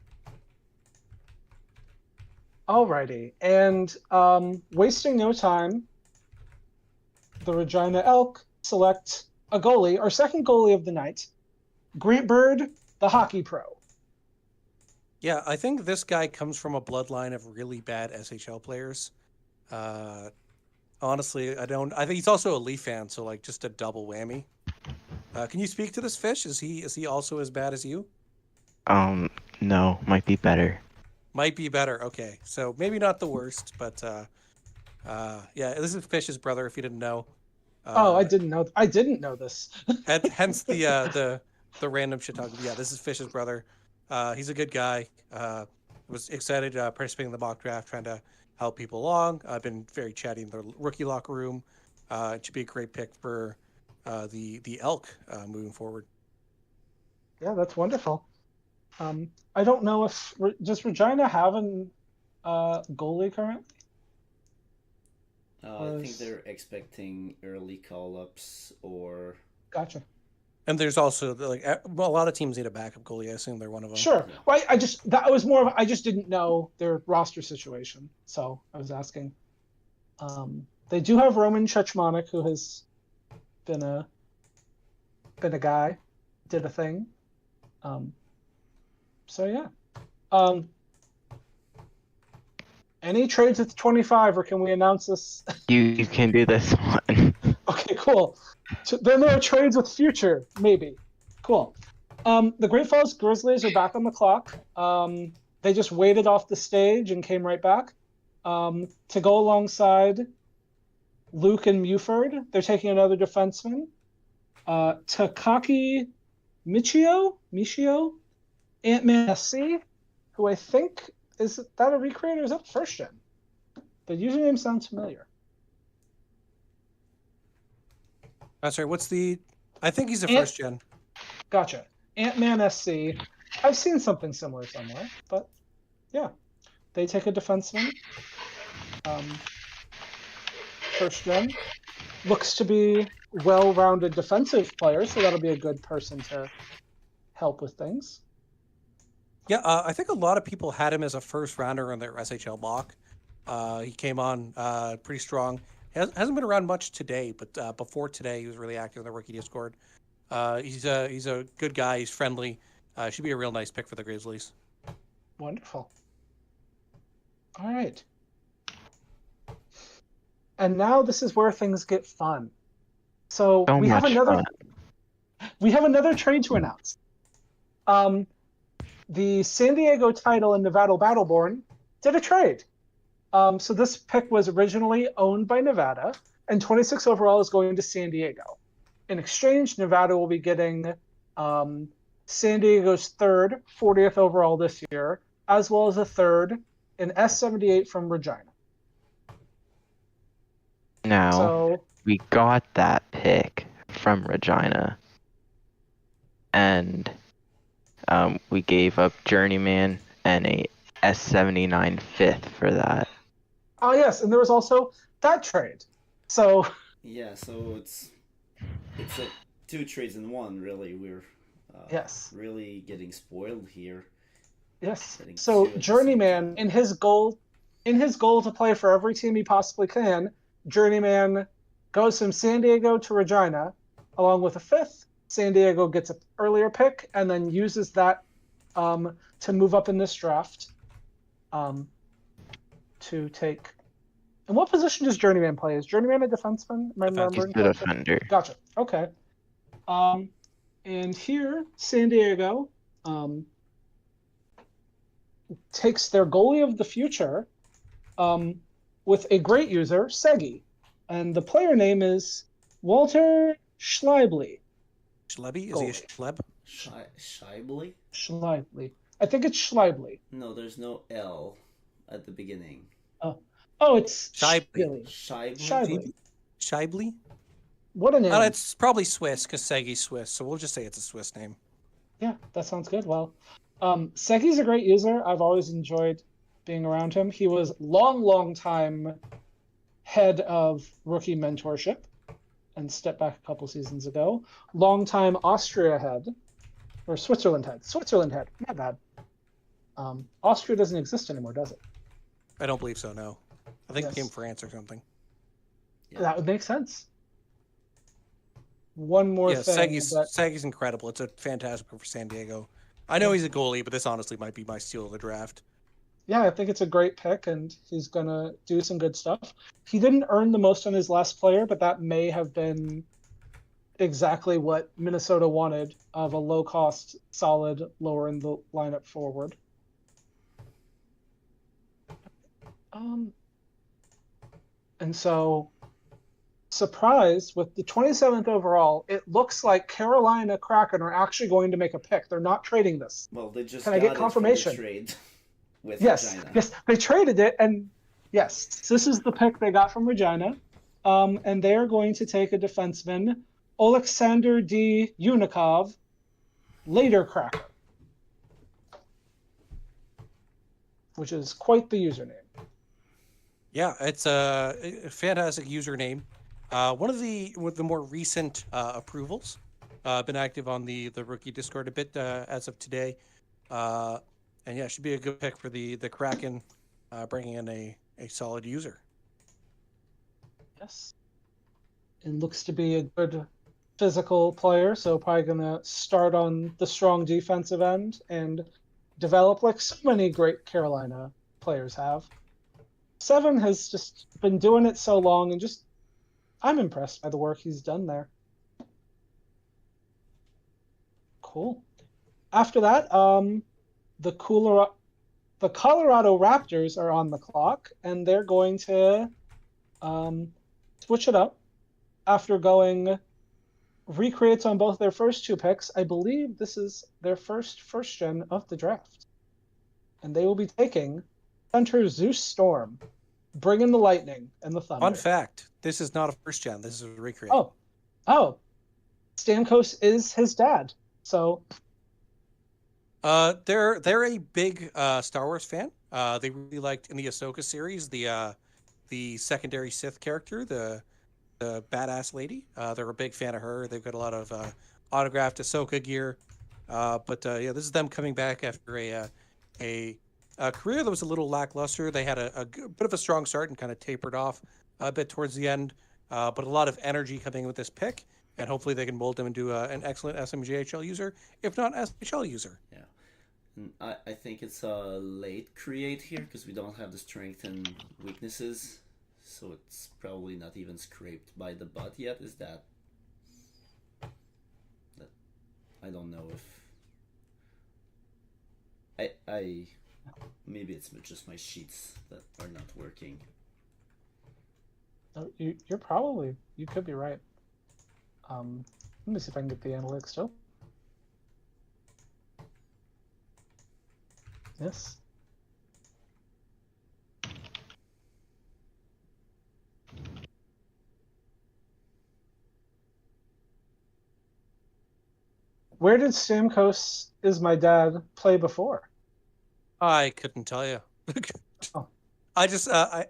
Alrighty, and wasting no time, the Regina Elk select a goalie, our second goalie of the night, Grant Bird, the hockey pro. Yeah, I think this guy comes from a bloodline of really bad SHL players. Honestly, I think he's also a Leaf fan, so like just a double whammy. Can you speak to this fish? Is he also as bad as you? No, might be better. Might be better. Okay, so maybe not the worst, but yeah, this is Fish's brother. If you didn't know. Oh, I didn't know. I didn't know this. Hence the random shit talk. Yeah, this is Fish's brother. He's a good guy. Was excited participating in the mock draft, trying to help people along. I've been very chatty in the rookie locker room. It should be a great pick for the Elk moving forward. Yeah, that's wonderful. I don't know if does Regina have an goalie currently? I think they're expecting early call-ups or. Gotcha. And there's also a lot of teams need a backup goalie. I assume they're one of them. Sure. Well, that was more of I just didn't know their roster situation, so I was asking. They do have Roman Chechmanek, who has been a guy, did a thing. So yeah. Any trades at 25, or can we announce this? You can do this one. Okay, cool. So then there are trades with future, maybe. Cool. The Great Falls Grizzlies are back on the clock. They just waited off the stage and came right back. To go alongside Luke and Muford, they're taking another defenseman. Takaki Michio, Ant-Man SC, who I think, is that a recreate or is that first gen? The username sounds familiar. That's right. I think he's a first gen. Gotcha. Ant-Man SC. I've seen something similar somewhere, but yeah. They take a defenseman. First gen. Looks to be well-rounded defensive player, so that'll be a good person to help with things. Yeah, I think a lot of people had him as a first rounder in their SHL mock. He came on pretty strong. Hasn't been around much today, but before today, he was really active in the rookie Discord. He's a good guy. He's friendly. Should be a real nice pick for the Grizzlies. Wonderful. All right. And now this is where things get fun. So we have another trade to announce. The San Diego title and Nevada Battleborn did a trade. So this pick was originally owned by Nevada, and 26 overall is going to San Diego. In exchange, Nevada will be getting San Diego's third, 40th overall this year, as well as a third, an S78 from Regina. Now, we got that pick from Regina, and we gave up Journeyman and a S79 fifth for that. Oh, yes, and there was also that trade. So yeah, so it's like two trades in one, really. We're yes, really getting spoiled here. Yes. So Journeyman, in his goal to play for every team he possibly can, Journeyman goes from San Diego to Regina, along with a 5th. San Diego gets an earlier pick and then uses that to move up in this draft to take. And what position does Journeyman play? Is Journeyman a defenseman? Am I remembering He's the defender. Gotcha. Okay. And here, San Diego takes their goalie of the future with a great user, Segi. And the player name is Walter Schleibly. Schlebby? Is he a Schleb? Scheibly? Schleibly. I think it's Schleibly. No, there's no L at the beginning. Oh, it's Scheibly. Scheibly. Scheibly? What a name. It's probably Swiss, because Segi's Swiss, so we'll just say it's a Swiss name. Yeah, that sounds good. Well, Segi's a great user. I've always enjoyed being around him. He was long time head of rookie mentorship and stepped back a couple seasons ago. Long-time Austria head, or Switzerland head. Switzerland head, not bad. Austria doesn't exist anymore, does it? I don't believe so, no. I think Yes. it became France or something. Yeah. That would make sense. One more Yeah, thing. Segi's incredible. It's a fantastic pick for San Diego. I know he's a goalie, but this honestly might be my steal of the draft. Yeah, I think it's a great pick, and he's going to do some good stuff. He didn't earn the most on his last player, but that may have been exactly what Minnesota wanted of a low-cost, solid, lower in the lineup forward. And so, surprised with the 27th overall, it looks like Carolina Kraken are actually going to make a pick. They're not trading this. Well, they just Can I got get it confirmation? from the trade with Yes, Regina. yes, they traded it, and yes, this is the pick they got from Regina, and they are going to take a defenseman, Alexander D. Unikov, later Cracker, which is quite the username. Yeah, it's a fantastic username. One of the more recent approvals. Been active on the rookie Discord a bit as of today. And yeah, should be a good pick for the Kraken, bringing in a solid user. Yes. And looks to be a good physical player, so probably going to start on the strong defensive end and develop like so many great Carolina players have. Seven has just been doing it so long, and just I'm impressed by the work he's done there. Cool. After that, the Colorado Raptors are on the clock, and they're going to switch it up after going recreates on both their first 2 picks. I believe this is their first gen of the draft. And they will be taking Center Zeus Storm, bringing the lightning and the thunder. Fun fact, this is not a first gen, this is a recreate. Oh. Stamkos is his dad. So they're a big Star Wars fan. They really liked in the Ahsoka series the secondary Sith character, the badass lady. They're a big fan of her. They've got a lot of autographed Ahsoka gear. But yeah, this is them coming back after a career that was a little lackluster. They had a bit of a strong start and kind of tapered off a bit towards the end. But a lot of energy coming with this pick, and hopefully they can mold them into an excellent SMJHL user, if not SHL user. Yeah. And I think it's a late create here because we don't have the strength and weaknesses, so it's probably not even scraped by the butt yet. Is that I don't know if I maybe it's just my sheets that are not working. you could be right. Let me see if I can get the analytics still. Yes. Where did Stamkos is my dad play before? I couldn't tell you. Oh. I just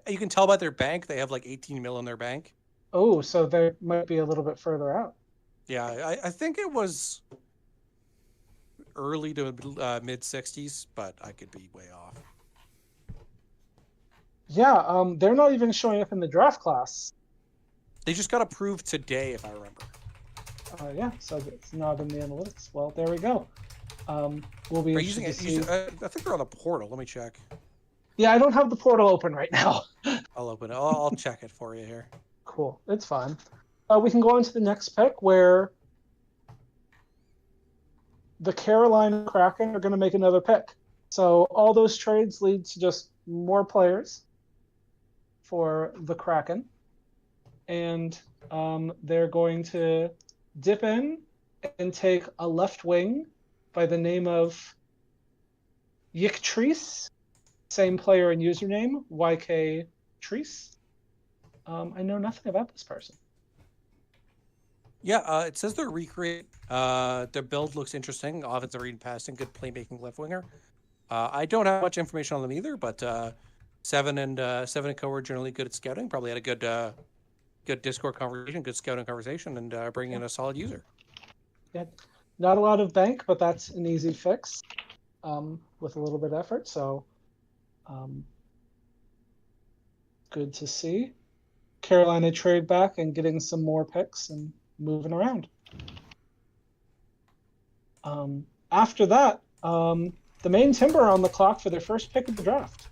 you can tell by their bank. They have like 18 mil in their bank. Oh, so they might be a little bit further out. Yeah, I think it was early to mid 60s, but I could be way off. Yeah, they're not even showing up in the draft class They just got approved today, if I remember. Yeah, so it's not in the analytics. Well, there we go. We'll be Are you using interested it? to see. I think they're on the portal. Let me check. Yeah, I don't have the portal open right now. I'll open it. I'll check it for you here. Cool, it's fine. We can go on to the next pick where the Carolina Kraken are going to make another pick. So all those trades lead to just more players for the Kraken. And they're going to dip in and take a left wing by the name of Yiktrice. Same player and username, YK Treese. I know nothing about this person. Yeah, it says they're recreate. Their build looks interesting. Offensive read and passing, good playmaking left winger. I don't have much information on them either, but Seven and Co are generally good at scouting. Probably had a good Discord conversation, good scouting conversation, and bringing in a solid user. Yeah, not a lot of bank, but that's an easy fix with a little bit of effort. So good to see. Carolina trade back and getting some more picks and moving around. After that, the Maine Timber are on the clock for their first pick of the draft.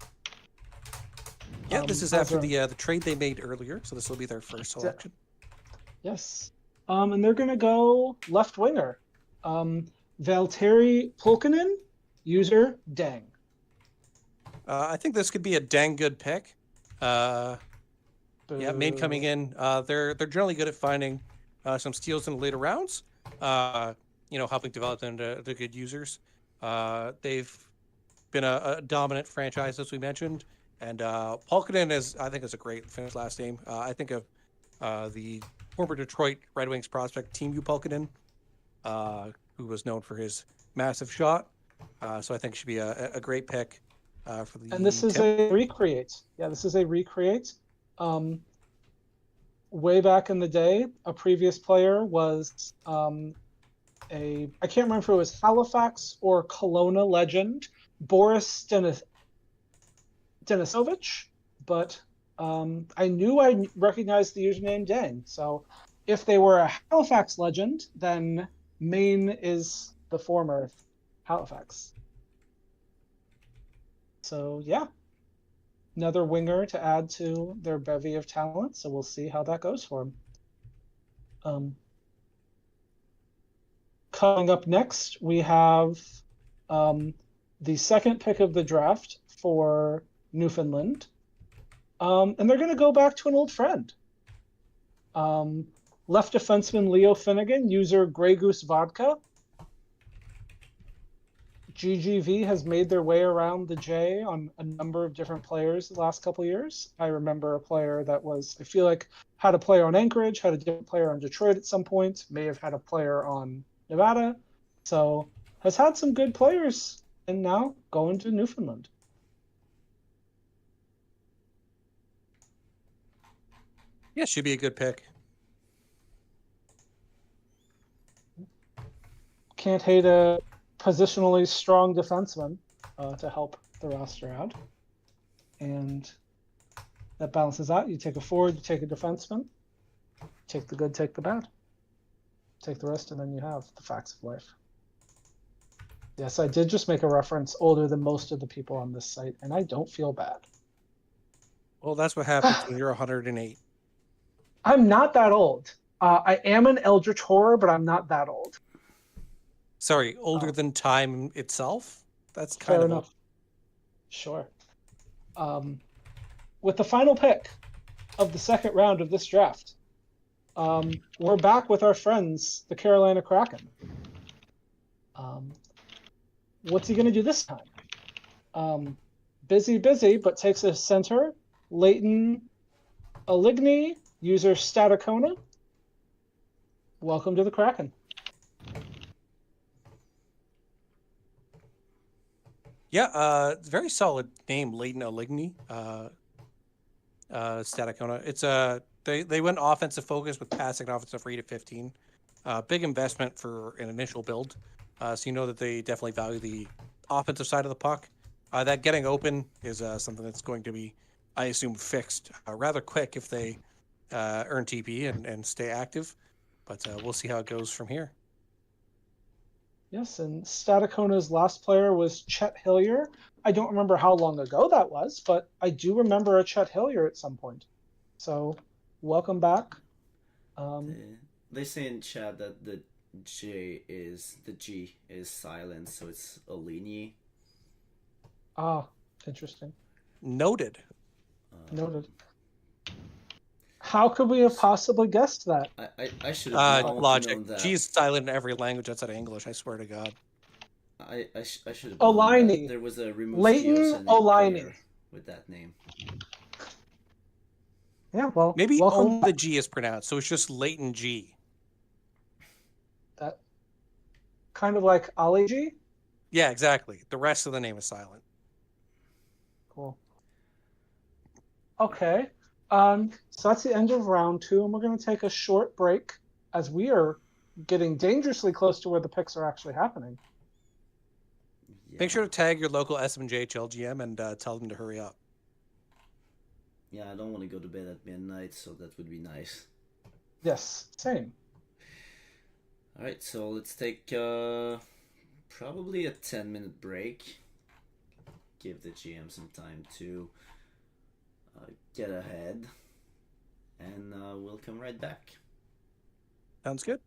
Yeah, this is after the trade they made earlier, so this will be their first selection. Yes. And they're going to go left winger. Valtteri Pulkkinen, user Dang. I think this could be a dang good pick. Yeah, Maine coming in. They're generally good at finding some steals in the later rounds. Helping develop them to good users. They've been a dominant franchise, as we mentioned, and Pulkkinen is a great Finnish last name. I think of the former Detroit Red Wings prospect Teemu Pulkkinen, who was known for his massive shot. So I think it should be a great pick for the. And this is a recreate. Yeah, this is a recreate. Way back in the day, a previous player was I can't remember if it was Halifax or Kelowna legend Boris Denisovich, but I knew I recognized the username Dang. So if they were a Halifax legend, then Maine is the former Halifax. So yeah, another winger to add to their bevy of talent. So we'll see how that goes for him. Coming up next, we have the second pick of the draft for Newfoundland. And they're going to go back to an old friend. Left defenseman Leo Finnegan, user Grey Goose Vodka. GGV has made their way around the J on a number of different players the last couple of years. I remember a player that I feel like had a player on Anchorage, had a different player on Detroit at some point, may have had a player on Nevada. So has had some good players and now going to Newfoundland. Yeah, should be a good pick. Can't hate a positionally strong defenseman to help the roster out. And that balances out. You take a forward, you take a defenseman. Take the good, take the bad. Take the rest, and then you have the facts of life. Yes, I did just make a reference older than most of the people on this site, and I don't feel bad. Well, that's what happens when you're 108. I'm not that old. I am an eldritch horror, but I'm not that old. Sorry, older than time itself? That's kind of enough. Sure. With the final pick of the second round of this draft, we're back with our friends, the Carolina Kraken. What's he going to do this time? Busy, but takes a center, Leighton Aligny, user Staticona. Welcome to the Kraken. Yeah, it's a very solid name, Leighton Aligny, Staticona. It's they went offensive focus with passing and offensive rate of 15. Big investment for an initial build. So you know that they definitely value the offensive side of the puck. That getting open is something that's going to be, I assume, fixed rather quick if they earn TP and stay active. But we'll see how it goes from here. Yes, and Staticona's last player was Chet Hillier. I don't remember how long ago that was, but I do remember a Chet Hillier at some point. So, welcome back. They say in chat that the G is silent, so it's Olini. Ah, interesting. Noted. Noted. How could we have possibly guessed that? I should have logic. known that. G is silent in every language outside of English. I swear to God. I should have known that there was a Leighton Olaini with that name. Yeah, well, maybe welcome. only the G is pronounced, so it's just Leighton G. That kind of like Ali G? Yeah, exactly. The rest of the name is silent. Cool. Okay. So that's the end of round 2, and we're going to take a short break as we are getting dangerously close to where the picks are actually happening. Yeah. Make sure to tag your local SMJHL GM and tell them to hurry up. Yeah, I don't want to go to bed at midnight, so that would be nice. Yes, same. All right, so let's take probably a 10-minute break. Give the GM some time to get ahead, and we'll come right back. Sounds good.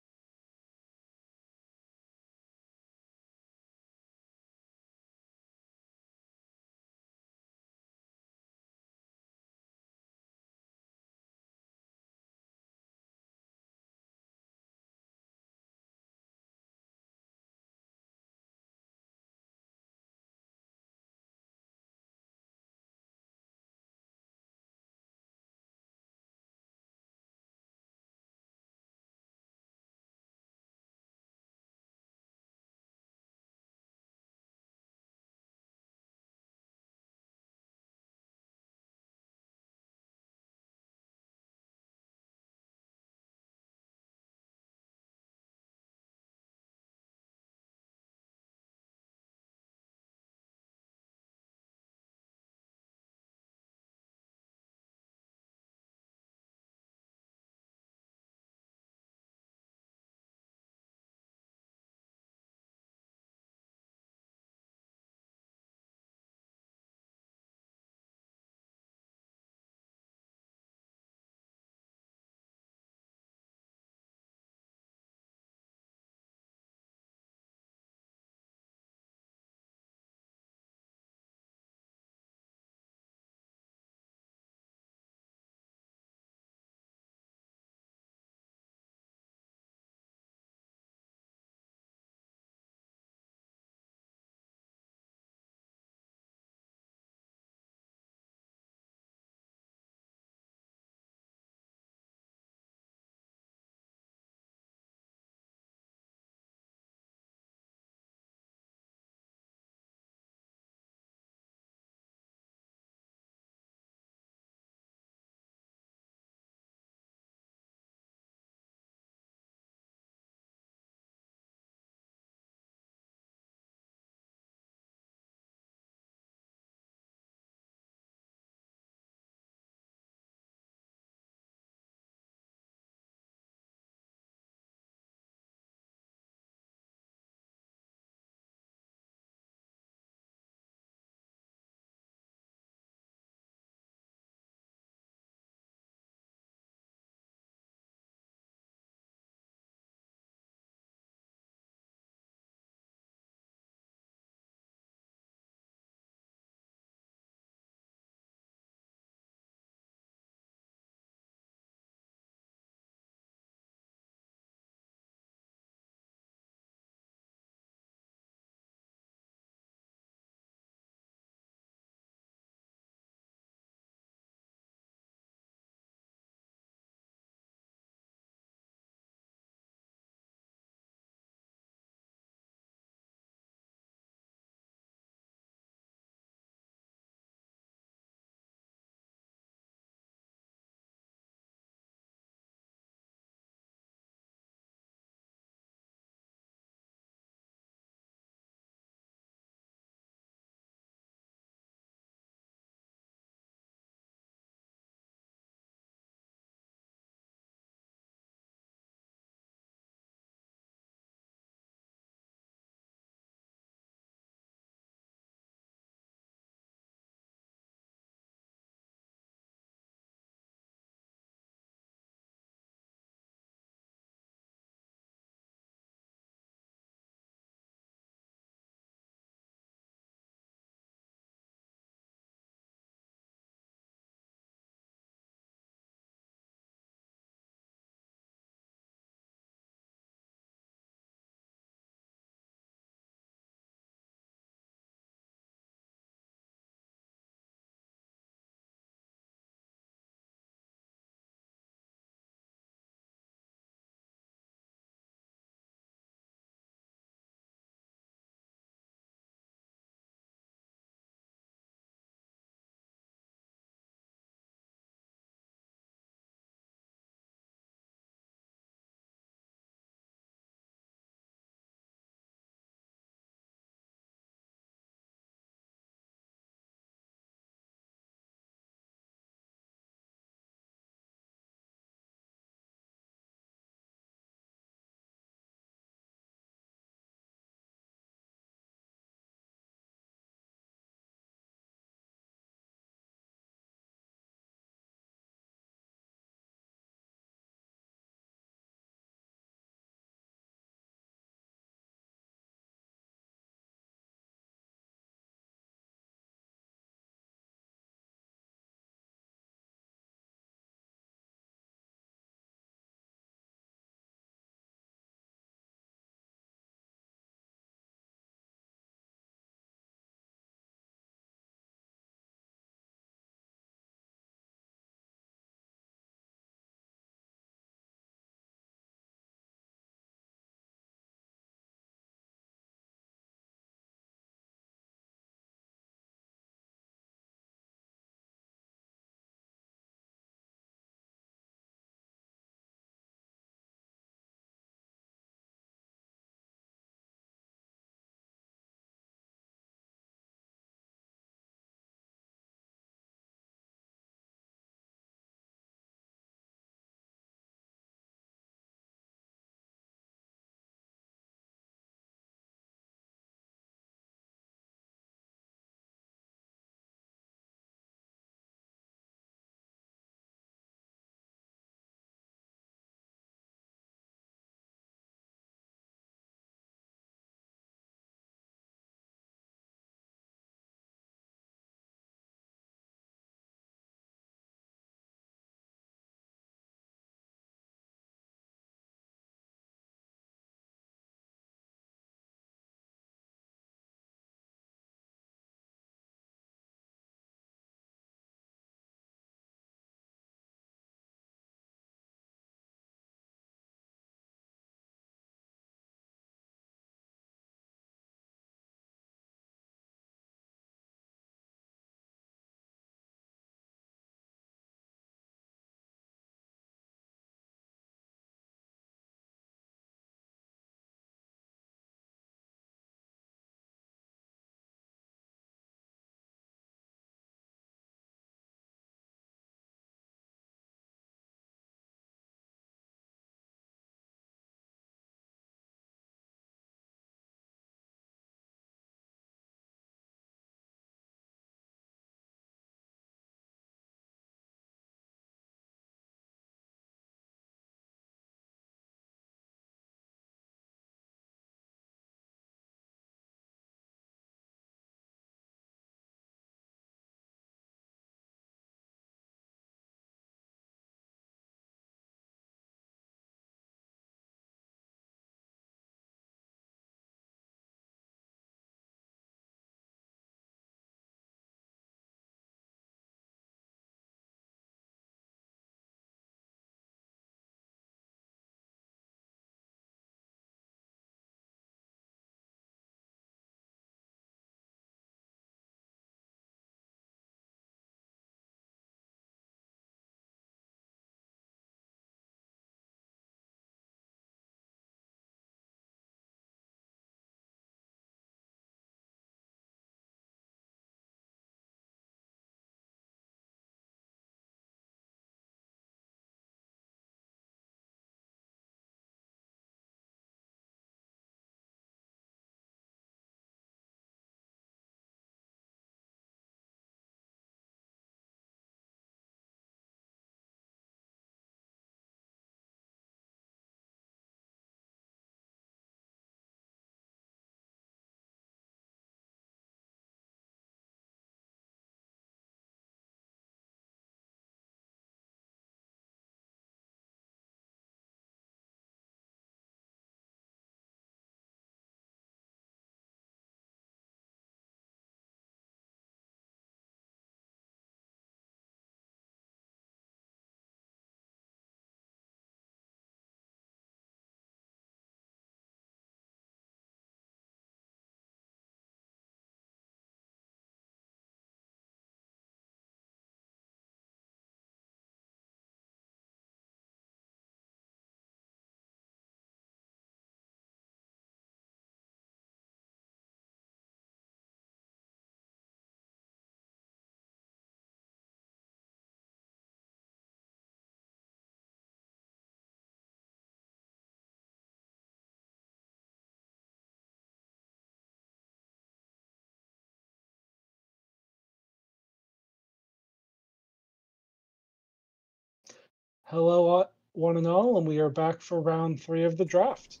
Hello, one and all, and we are back for round 3 of the draft.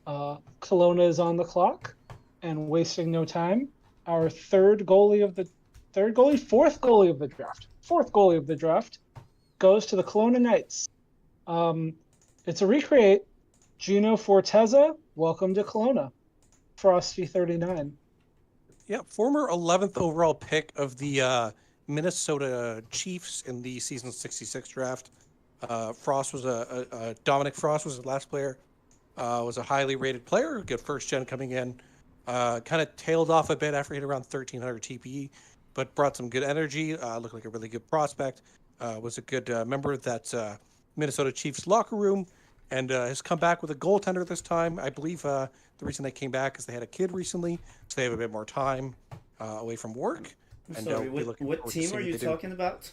Kelowna is on the clock, and wasting no time, our fourth goalie of the draft goes to the Kelowna Knights. It's a recreate. Gino Forteza, welcome to Kelowna. Frosty 39. Yeah, former 11th overall pick of the Minnesota Chiefs in the season 66 draft. Frost was Dominic Frost was the last player. Was a highly rated player, good first gen coming in. Kind of tailed off a bit after he hit around 1300 TPE, but brought some good energy. Looked like a really good prospect. Was a good member of that Minnesota Chiefs locker room, and has come back with a goaltender this time. I believe the reason they came back is they had a kid recently, so they have a bit more time away from work. I'm sorry, what team are you talking about?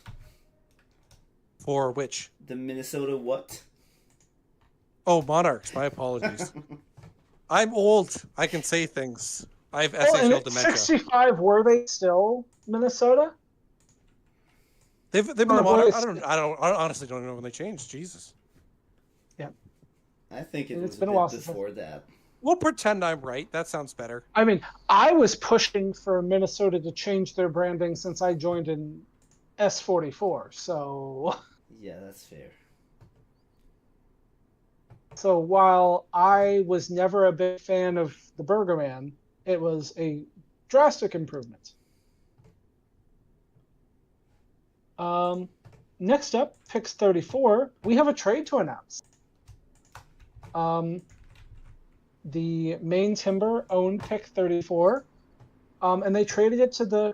For which? The Minnesota what? Oh, Monarchs. My apologies. I'm old. I can say things. I have SHL dementia. 65, were they still Minnesota? They've been the Monarchs. I honestly don't know when they changed. Jesus. Yeah. I think it's been a while before that. We'll pretend I'm right. That sounds better. I mean, I was pushing for Minnesota to change their branding since I joined in S44, so... Yeah, that's fair. So while I was never a big fan of the Burger Man, it was a drastic improvement. Next up, picks 34, we have a trade to announce. The Maine Timber owned pick 34, and they traded it to the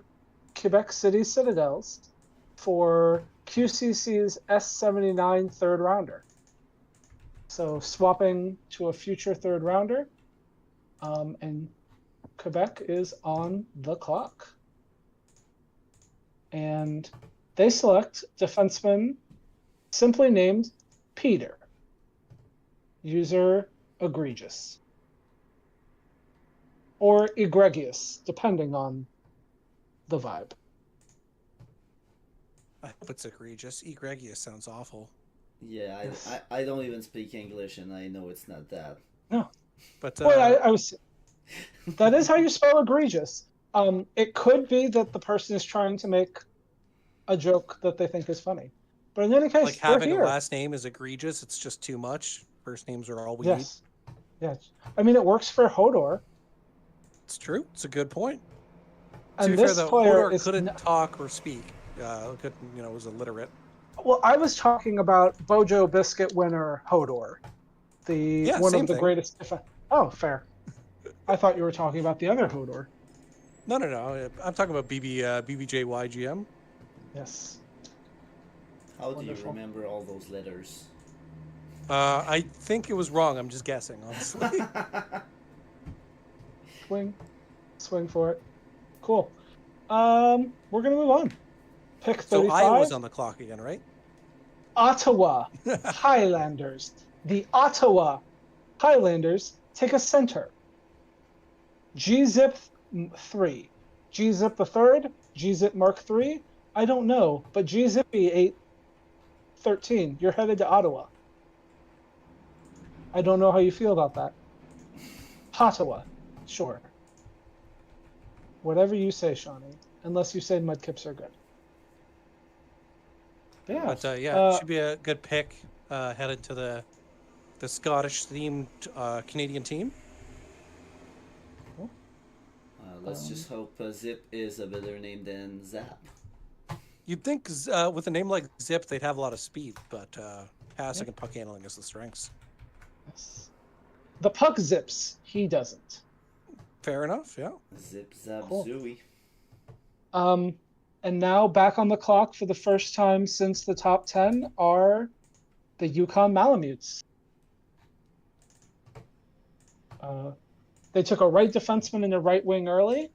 Quebec City Citadels for QCC's S79 third rounder. So swapping to a future third rounder, and Quebec is on the clock. And they select defenseman simply named Peter. User egregious. Or egregious, depending on the vibe. I hope it's egregious. Egregious sounds awful. Yeah, Yes. I don't even speak English, and I know it's not that. No. But Well, I was. That is how you spell egregious. It could be that the person is trying to make a joke that they think is funny. But in any case, like having here. a last name is egregious. It's just too much. First names are all we need. Yes. I mean, it works for Hodor. It's true. It's a good point. And to be this fair, though, player Hodor couldn't talk or speak. Was illiterate. Well, I was talking about Bojo Biscuit winner Hodor, one of the greatest. Oh, fair. I thought you were talking about the other Hodor. No. I'm talking about BBJYGM. Yes. How do you remember all those letters? I think it was wrong. I'm just guessing, honestly. Swing for it. Cool. We're gonna move on. Pick 35. So Iowa's on the clock again, right? Ottawa Highlanders. The Ottawa Highlanders take a center. G-Zip 3. G-Zip the third. G-Zip Mark 3. I don't know, but G-Zippy 813. You're headed to Ottawa. I don't know how you feel about that. Ottawa. Sure. Whatever you say, Shawnee. Unless you say Mudkips are good. Yeah. But it should be a good pick headed to the Scottish-themed Canadian team. Let's just hope Zip is a better name than Zap. You'd think with a name like Zip, they'd have a lot of speed, but passing and puck handling is the strengths. Yes. The puck zips. He doesn't. Fair enough, yeah. Zip, zap, Cool. zooey. And now back on the clock for the first time since the top 10 are the Yukon Malamutes. They took a right defenseman and a right wing early,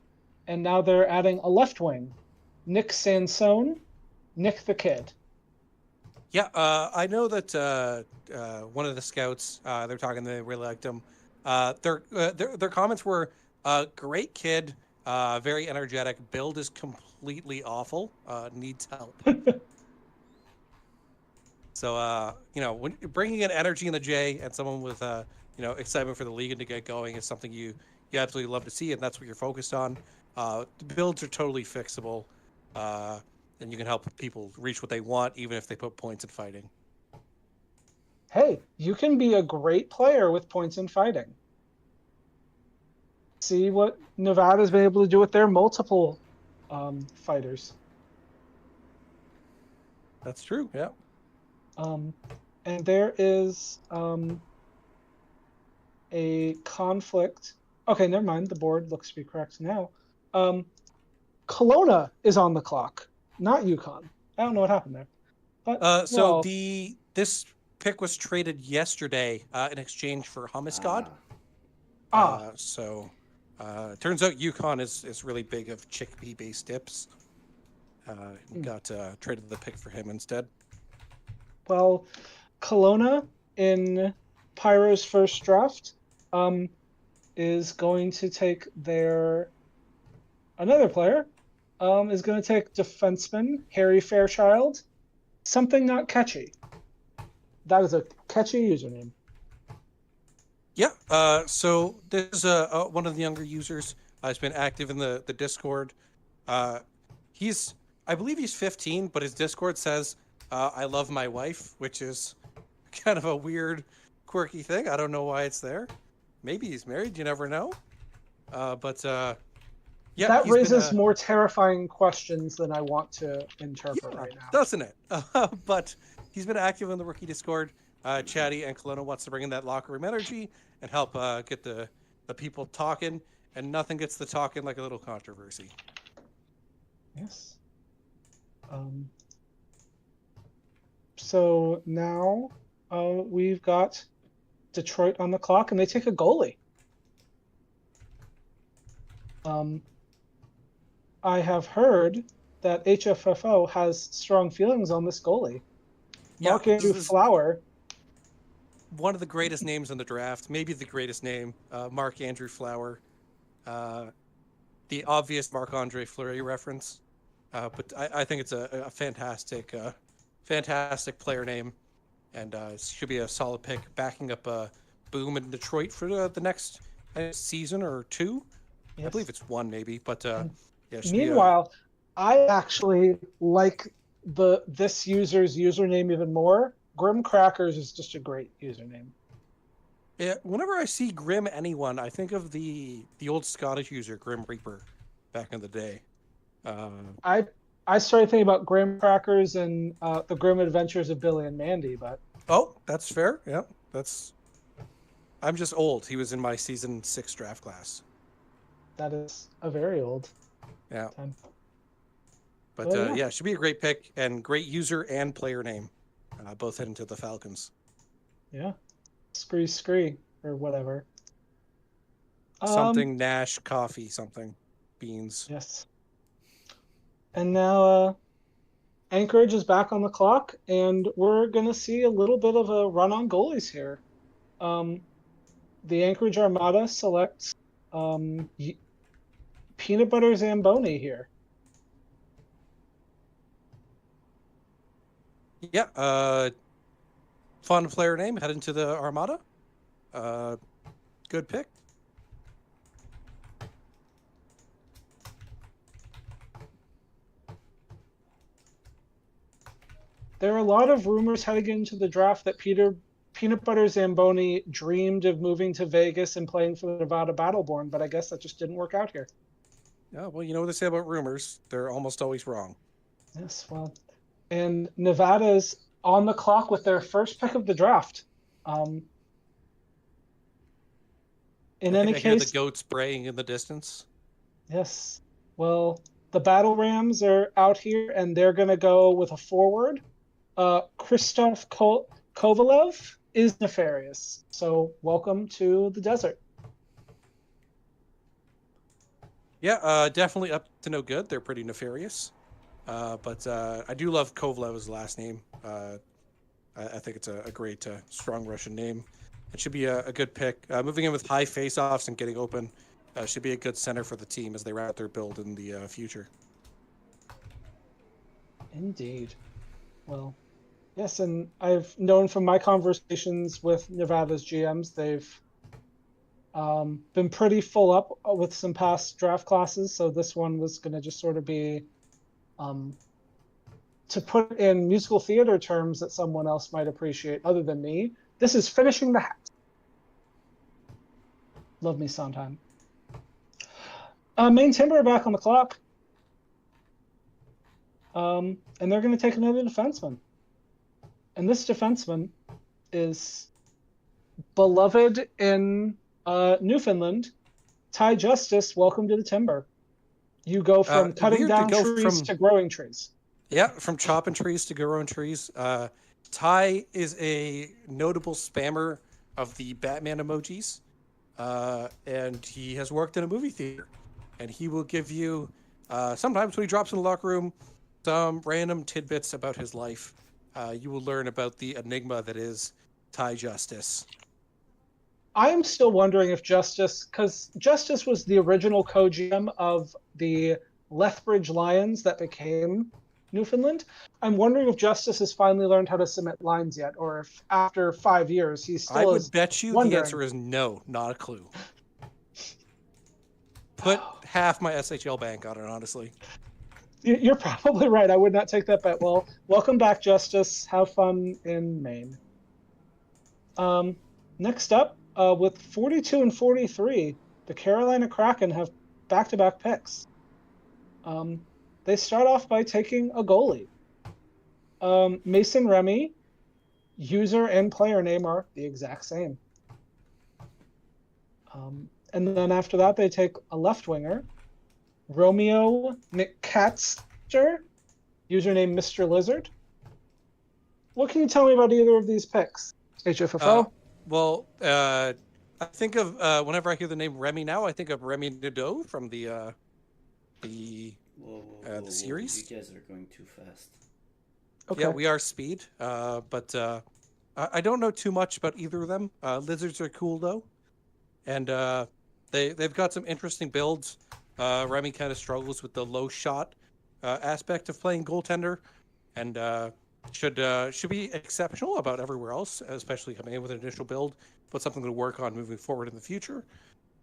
and now they're adding a left wing. Nick Sansone, Nick the Kid. Yeah, I know that one of the scouts, they're talking, they really liked him. Their comments were, great kid, very energetic, build is completely awful, needs help. So, when you're bringing in energy in the J and someone with, excitement for the league and to get going is something you absolutely love to see, and that's what you're focused on. The builds are totally fixable, and you can help people reach what they want, even if they put points in fighting. Hey, you can be a great player with points in fighting. See what Nevada's been able to do with their multiple fighters. That's true. Yeah. And there is a conflict. Okay, never mind. The board looks to be correct now. Kelowna is on the clock, not Yukon. I don't know what happened there. But this pick was traded yesterday in exchange for Hummus God. It turns out Yukon is really big of chickpea based dips. Got traded the pick for him instead. Well, Kelowna in Pyro's first draft is going to take another player is going to take defenseman Harry Fairchild. Something not catchy. That is a catchy username. Yeah. So this is one of the younger users. He's been active in the Discord. I believe he's 15, but his Discord says, "I love my wife," which is kind of a weird, quirky thing. I don't know why it's there. Maybe he's married. You never know. Yeah, that raises more terrifying questions than I want to interpret right now. Doesn't it? But he's been active in the rookie Discord. Chatty and Kelowna wants to bring in that locker room energy and help get the people talking, and nothing gets the talking like a little controversy. Yes. So now we've got Detroit on the clock, and they take a goalie. I have heard that HFFO has strong feelings on this goalie. Yeah, Mark Andrew Flower. One of the greatest names in the draft, maybe the greatest name, Mark Andrew Flower. The obvious Marc-Andre Fleury reference. But I think it's a fantastic player name, and should be a solid pick, backing up Boom in Detroit for the next season or two. Yes. I believe it's one maybe, but meanwhile, I actually like this user's username even more. Grim Crackers is just a great username. Yeah, whenever I see Grim anyone, I think of the old Scottish user Grim Reaper back in the day. I started thinking about Graham Crackers and the Grim Adventures of Billy and Mandy, but that's fair. Yeah, I'm just old. He was in my season 6 draft class. That is a very old time. But yeah, should be a great pick and great user and player name. Both heading to the Falcons. Yeah, Scree or whatever. Something Nash coffee something beans. Yes. And now Anchorage is back on the clock, and we're going to see a little bit of a run on goalies here. The Anchorage Armada selects Peanut Butter Zamboni here. Yeah, fun player name, heading to the Armada. Good pick. There are a lot of rumors heading into the draft that Peanut Butter Zamboni dreamed of moving to Vegas and playing for the Nevada Battleborn, but I guess that just didn't work out here. Yeah, well, you know what they say about rumors. They're almost always wrong. Yes, well, and Nevada's on the clock with their first pick of the draft. In any case, hear the goats braying in the distance. Yes. Well, the Battle Rams are out here, and they're going to go with a forward. Christoph Kovalev is nefarious. So welcome to the desert. Yeah, definitely up to no good. They're pretty nefarious. But I do love Kovalev's last name. I think it's a great, strong Russian name. It should be a good pick. Moving in with high face-offs and getting open should be a good center for the team as they wrap their build in the future. Indeed. Well, Yes, and I've known from my conversations with Nevada's GMs, they've been pretty full up with some past draft classes. So this one was going to just sort of be, to put in musical theater terms that someone else might appreciate other than me, this is finishing the hat. Love me Sondheim. Main Timber are back on the clock. And they're going to take another defenseman. And this defenseman is beloved in Newfoundland. Ty Justice, welcome to the Timber. You go from cutting down trees to growing trees. Yeah, from chopping trees to growing trees. Ty is a notable spammer of the Batman emojis. And he has worked in a movie theater. And he will give you, sometimes when he drops in the locker room, some random tidbits about his life. You will learn about the enigma that is Ty Justice. I am still wondering if Justice, because Justice was the original co-GM of the Lethbridge Lions that became Newfoundland. I'm wondering if Justice has finally learned how to submit lines yet, or if after 5 years he's still. I would bet you wondering. The answer is no, not a clue. Put half my SHL bank on it, honestly. You're probably right. I would not take that bet. Well, welcome back, Justice. Have fun in Maine. Next up, with 42 and 43, the Carolina Kraken have back-to-back picks. They start off by taking a goalie. Mason Remy, user and player name are the exact same. And then after that, they take a left winger, Romeo McCatster, username Mr. Lizard. What can you tell me about either of these picks, HFFO? Well, I think of whenever I hear the name Remy now, I think of Remy Nadeau from the series. You guys are going too fast. Okay. Yeah, we are speed, but I don't know too much about either of them. Lizards are cool though, and they've got some interesting builds. Remy kind of struggles with the low shot aspect of playing goaltender, and should be exceptional about everywhere else, especially coming in with an initial build, but something to work on moving forward in the future.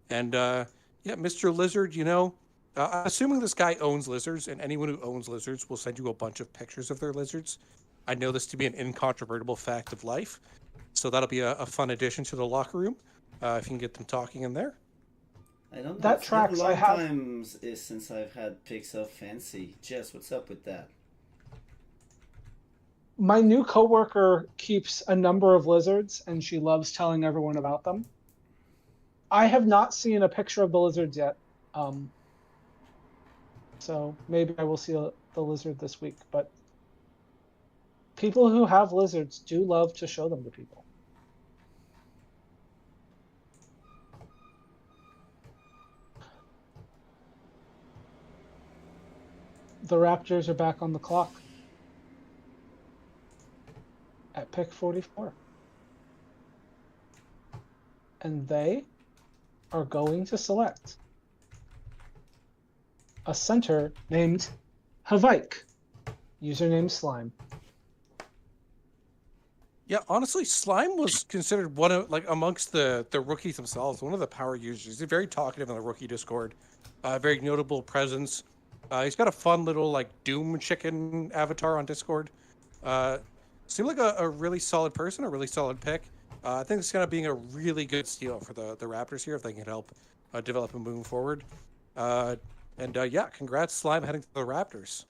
And yeah, Mr. Lizard, I'm assuming this guy owns lizards, and anyone who owns lizards will send you a bunch of pictures of their lizards. I know this to be an incontrovertible fact of life, so that'll be a fun addition to the locker room if you can get them talking in there. I don't know. That tracks. Long times is since I've had pics of Fancy. Jess, what's up with that? My new coworker keeps a number of lizards, and she loves telling everyone about them. I have not seen a picture of the lizards yet, so maybe I will see the lizard this week. But people who have lizards do love to show them to people. The Raptors are back on the clock at pick 44. And they are going to select a center named Havike, username Slime. Yeah, honestly, Slime was considered one of, amongst the rookies themselves, one of the power users. He's very talkative on the rookie Discord. Very notable presence. He's got a fun little, Doom chicken avatar on Discord. Seemed like a really solid person, a really solid pick. I think it's going to be a really good steal for the Raptors here if they can help develop him moving forward. Yeah, congrats, Slime, heading to the Raptors.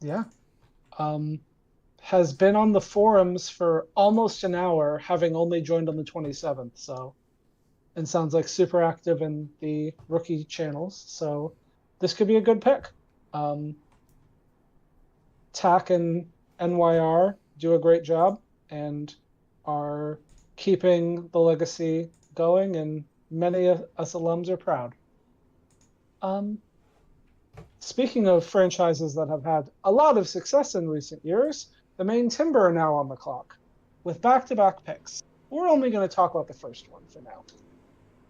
Yeah. Has been on the forums for almost an hour, having only joined on the 27th. So, and sounds like super active in the rookie channels. So this could be a good pick. TAC and NYR do a great job and are keeping the legacy going, and many of us alums are proud. Speaking of franchises that have had a lot of success in recent years, the Maine Timber are now on the clock with back-to-back picks. We're only going to talk about the first one for now.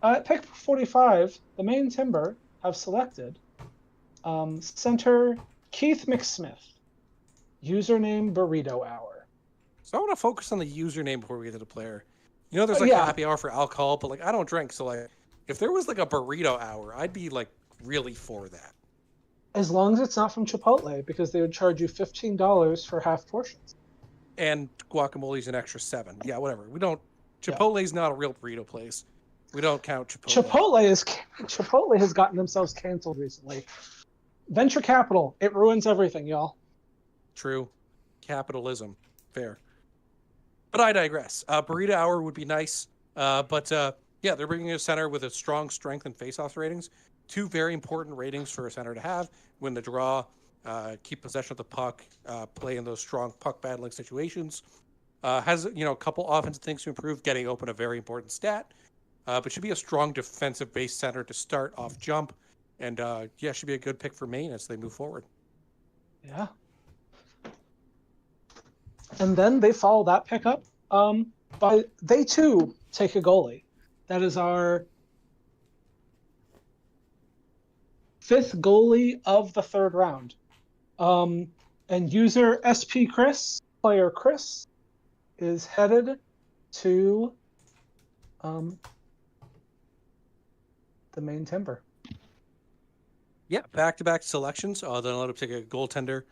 At pick 45, the Maine Timber have selected center Keith McSmith, username Burrito Hour. So I want to focus on the username before we get to the player. You know, there's like happy hour for alcohol, but like I don't drink, so like if there was like a burrito hour, I'd be like really for that. As long as it's not from Chipotle, because they would charge you $15 for half portions. And guacamole's an extra $7. Yeah, whatever. We don't. Chipotle's not a real burrito place. We don't count Chipotle. Chipotle has gotten themselves canceled recently. Venture capital, it ruins everything, y'all. True. Capitalism. Fair. But I digress. Burrito hour would be nice. But yeah, they're bringing a center with a strong strength and face-off ratings. 2 very important ratings for a center to have: win the draw, keep possession of the puck, play in those strong puck battling situations. Has a couple offensive things to improve. Getting open, a very important stat. But should be a strong defensive base center to start off jump. And should be a good pick for Maine as they move forward. Yeah. And then they follow that pickup by they too take a goalie. That is our 5th goalie of the 3rd round. And user SP Chris, player Chris, is headed to the Maine Timber. Yeah, back-to-back selections. Then I'll let him take a goaltender.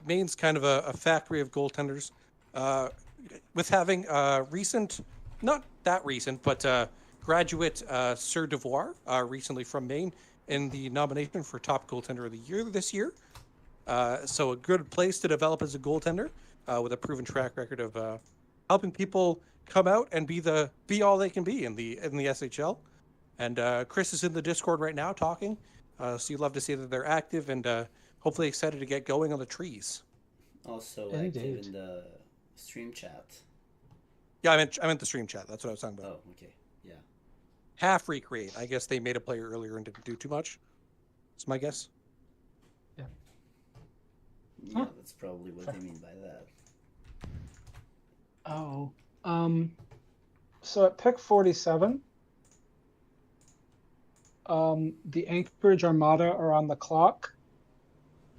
Maine's kind of a factory of goaltenders. With having recent, not that recent, but graduate Sir Devoir recently from Maine in the nomination for top goaltender of the year this year. So a good place to develop as a goaltender with a proven track record of helping people come out and be all they can be in the SHL. And Chris is in the Discord right now talking. So you'd love to see that they're active and hopefully excited to get going on the trees. Also active in the stream chat. Yeah, I meant the stream chat. That's what I was talking about. Oh, okay. Yeah. Half recreate. I guess they made a player earlier and didn't do too much. That's my guess. Yeah, that's probably what they mean by that. Oh. So at pick 47, the Anchorage Armada are on the clock.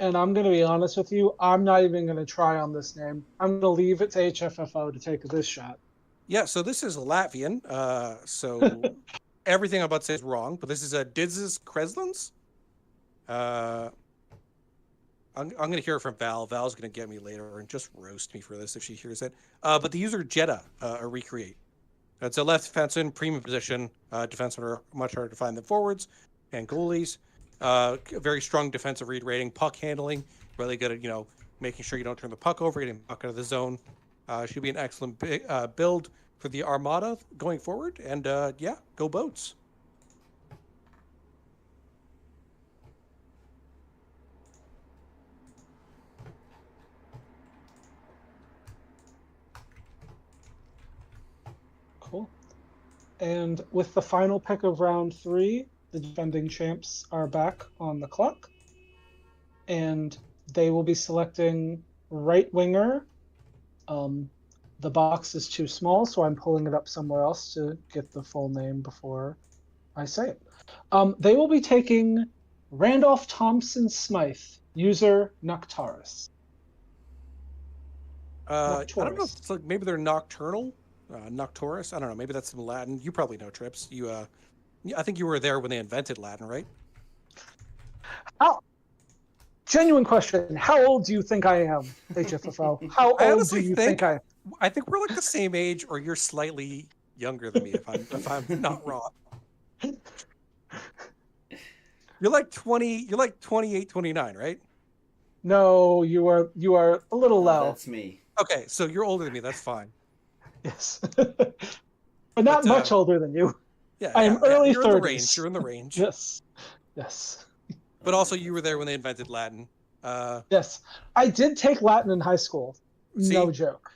And I'm going to be honest with you, I'm not even going to try on this name. I'm going to leave it to HFFO to take this shot. Yeah, so this is Latvian. So everything I'm about to say is wrong, but this is a Didzis Kreslins. I'm going to hear it from Val. Val's going to get me later and just roast me for this if she hears it. But the user Jetta, a recreate. It's a left defenseman, premium position. Defensemen are much harder to find than forwards and goalies. Very strong defensive read rating, puck handling, really good at making sure you don't turn the puck over, getting the puck out of the zone. Should be an excellent build for the Armada going forward. And go Boats. Cool. And with the final pick of round 3, the defending champs are back on the clock. And they will be selecting right winger. The box is too small, so I'm pulling it up somewhere else to get the full name before I say it. They will be taking Randolph Thompson Smythe, user Noctaurus. I don't know if it's like maybe they're nocturnal, Nocturus. I don't know. Maybe that's some Latin. You probably know, Trips. I think you were there when they invented Latin, right? Oh, genuine question. How old do you think I am, HFFO? How old do you think I am? I think we're like the same age, or you're slightly younger than me, if I'm not wrong. You're like 20. You're like 28, 29, right? No, you are a little low. That's me. Okay, so you're older than me. That's fine. Yes, but not much older than you. Yeah, I am early 30s. You're in the range. Yes. But also, you were there when they invented Latin. Yes, I did take Latin in high school. See? No joke.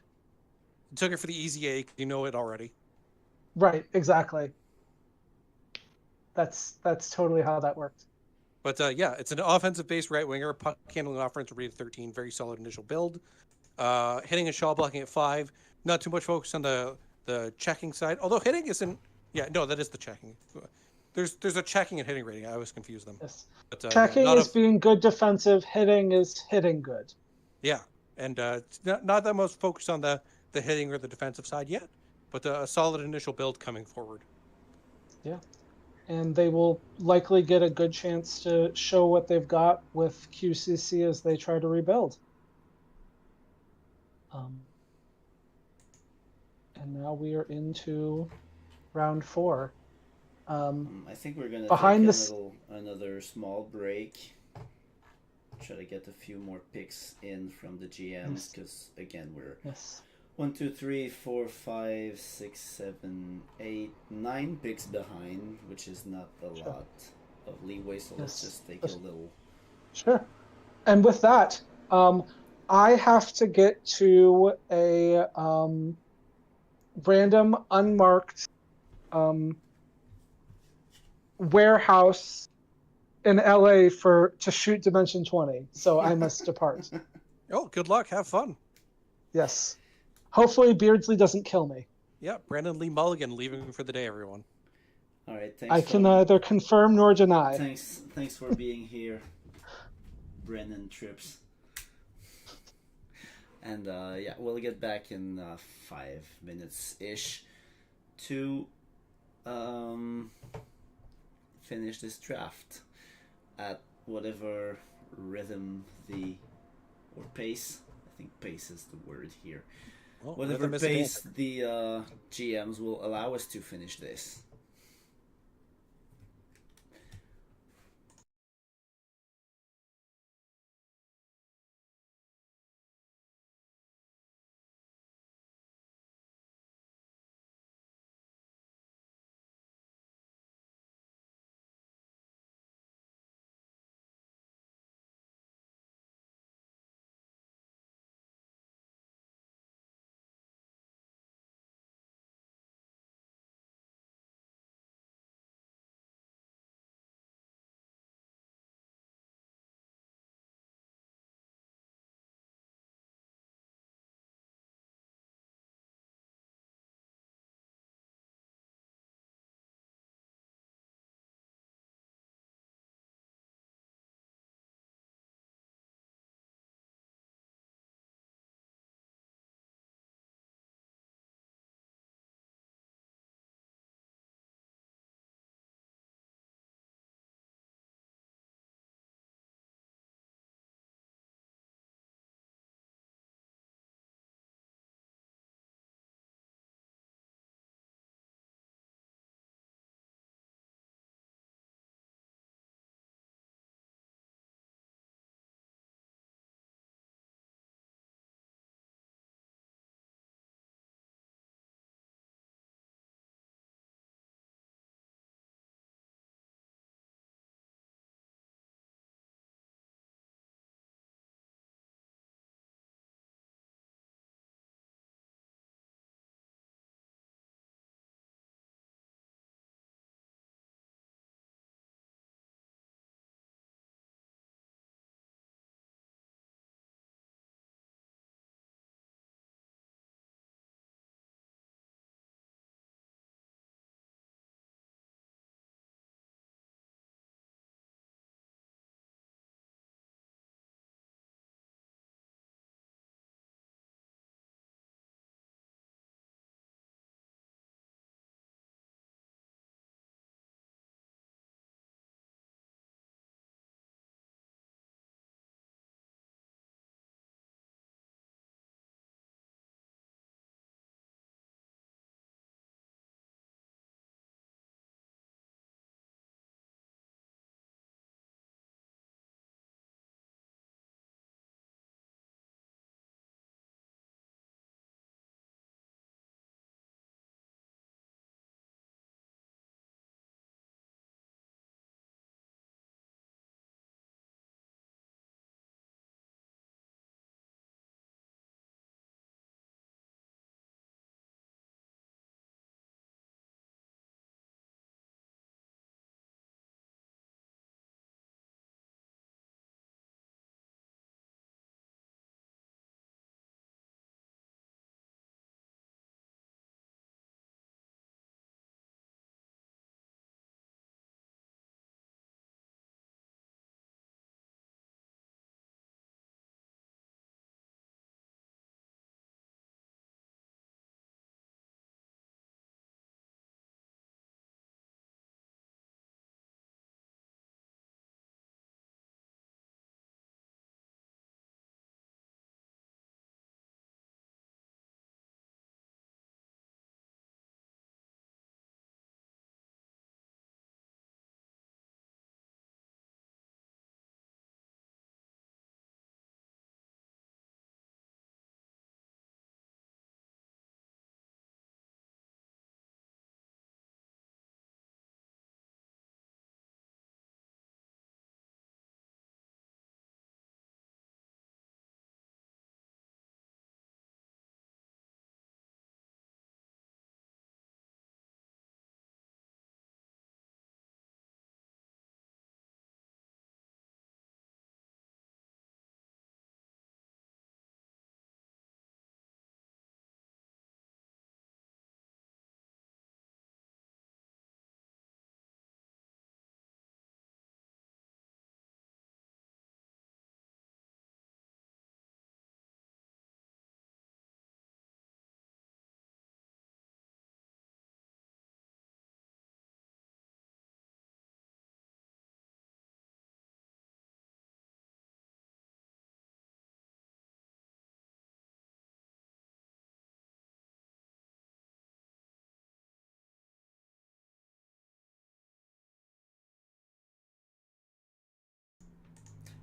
You took it for the easy A. You know it already. Right. Exactly. That's totally how that worked. But it's an offensive-based right winger, puck handling offense rated 13, very solid initial build. Hitting and shot blocking at 5. Not too much focus on the checking side. Although hitting isn't. Yeah, no, that is the checking. There's a checking and hitting rating. I always confuse them. Yes. But, checking is being good defensive. Hitting is hitting good. Yeah, and it's not that much focused on the hitting or the defensive side yet, but a solid initial build coming forward. Yeah. And they will likely get a good chance to show what they've got with QCC as they try to rebuild. And now we are into round 4. I think we're gonna Behind take the another small break. Try to get a few more picks in from the GMs because again we're 1, 2, 3, 4, 5, 6, 7, 8, 9 picks behind, which is not a lot of leeway. So let's just take a little. Sure. And with that, I have to get to a random unmarked warehouse in LA to shoot Dimension 20. So I must depart. Oh, good luck. Have fun. Yes. Hopefully Beardsley doesn't kill me. Yeah, Brandon Lee Mulligan leaving for the day, everyone. All right, thanks. I can neither confirm nor deny. Thanks for being here, Brennan Trips. And yeah, we'll get back in 5 minutes ish to finish this draft at whatever rhythm or pace. I think pace is the word here. Well, whatever pace the GMs will allow us to finish this.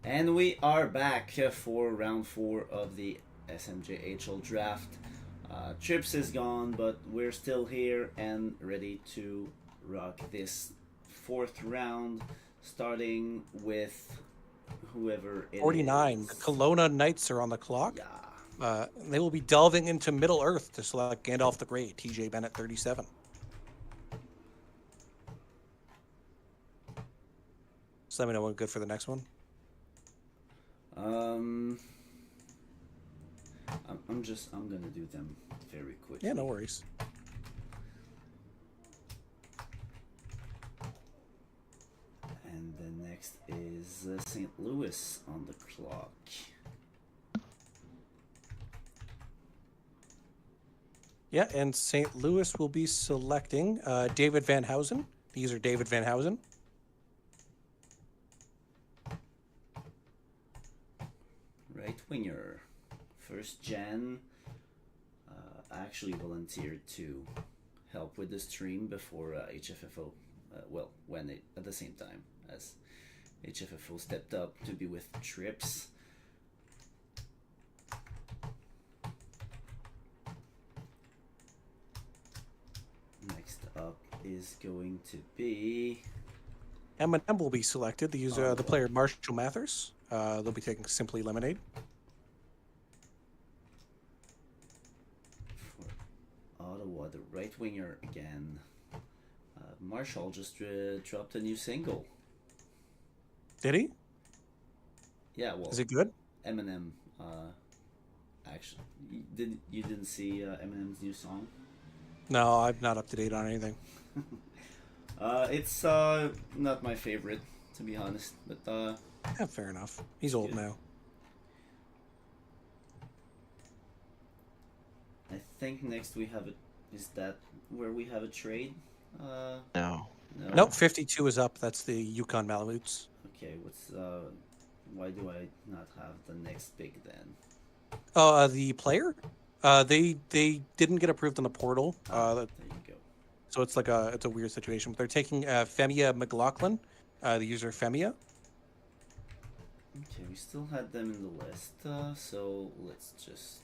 And we are back for round 4 of the SMJHL Draft. Trips is gone, but we're still here and ready to rock this 4th round, starting with whoever it 49. is. The Kelowna Knights are on the clock. Yeah. They will be delving into Middle Earth to select Gandalf the Grey, TJ Bennett 37. So let me know when good for the next one. I'm gonna do them very quickly. Yeah, no worries. And the next is St. Louis on the clock. Yeah, and St. Louis will be selecting David Van Housen. These are David Van Housen. Right winger. First gen. Actually volunteered to help with the stream before HFFO. At the same time as HFFO stepped up to be with Trips. Next up is going to be M&M will be selected. The user, the player Marshall Mathers. They'll be taking Simply Lemonade. for Ottawa, the right winger again. Marshall just dropped a new single. Did he? Yeah, well, Is it good? Eminem. Actually, you didn't see Eminem's new song? No, I'm not up to date on anything. It's not my favorite, to be honest, but Yeah, fair enough. He's old good. now. I think next we have is that where we have a trade? No. No. Nope, 52 is up. That's the Yukon Malamutes. Okay, why do I not have the next pick then? The player? They didn't get approved on the portal. There you go. So it's like it's a weird situation. They're taking Femia McLaughlin, the user Femia. Okay, we still had them in the list, so let's just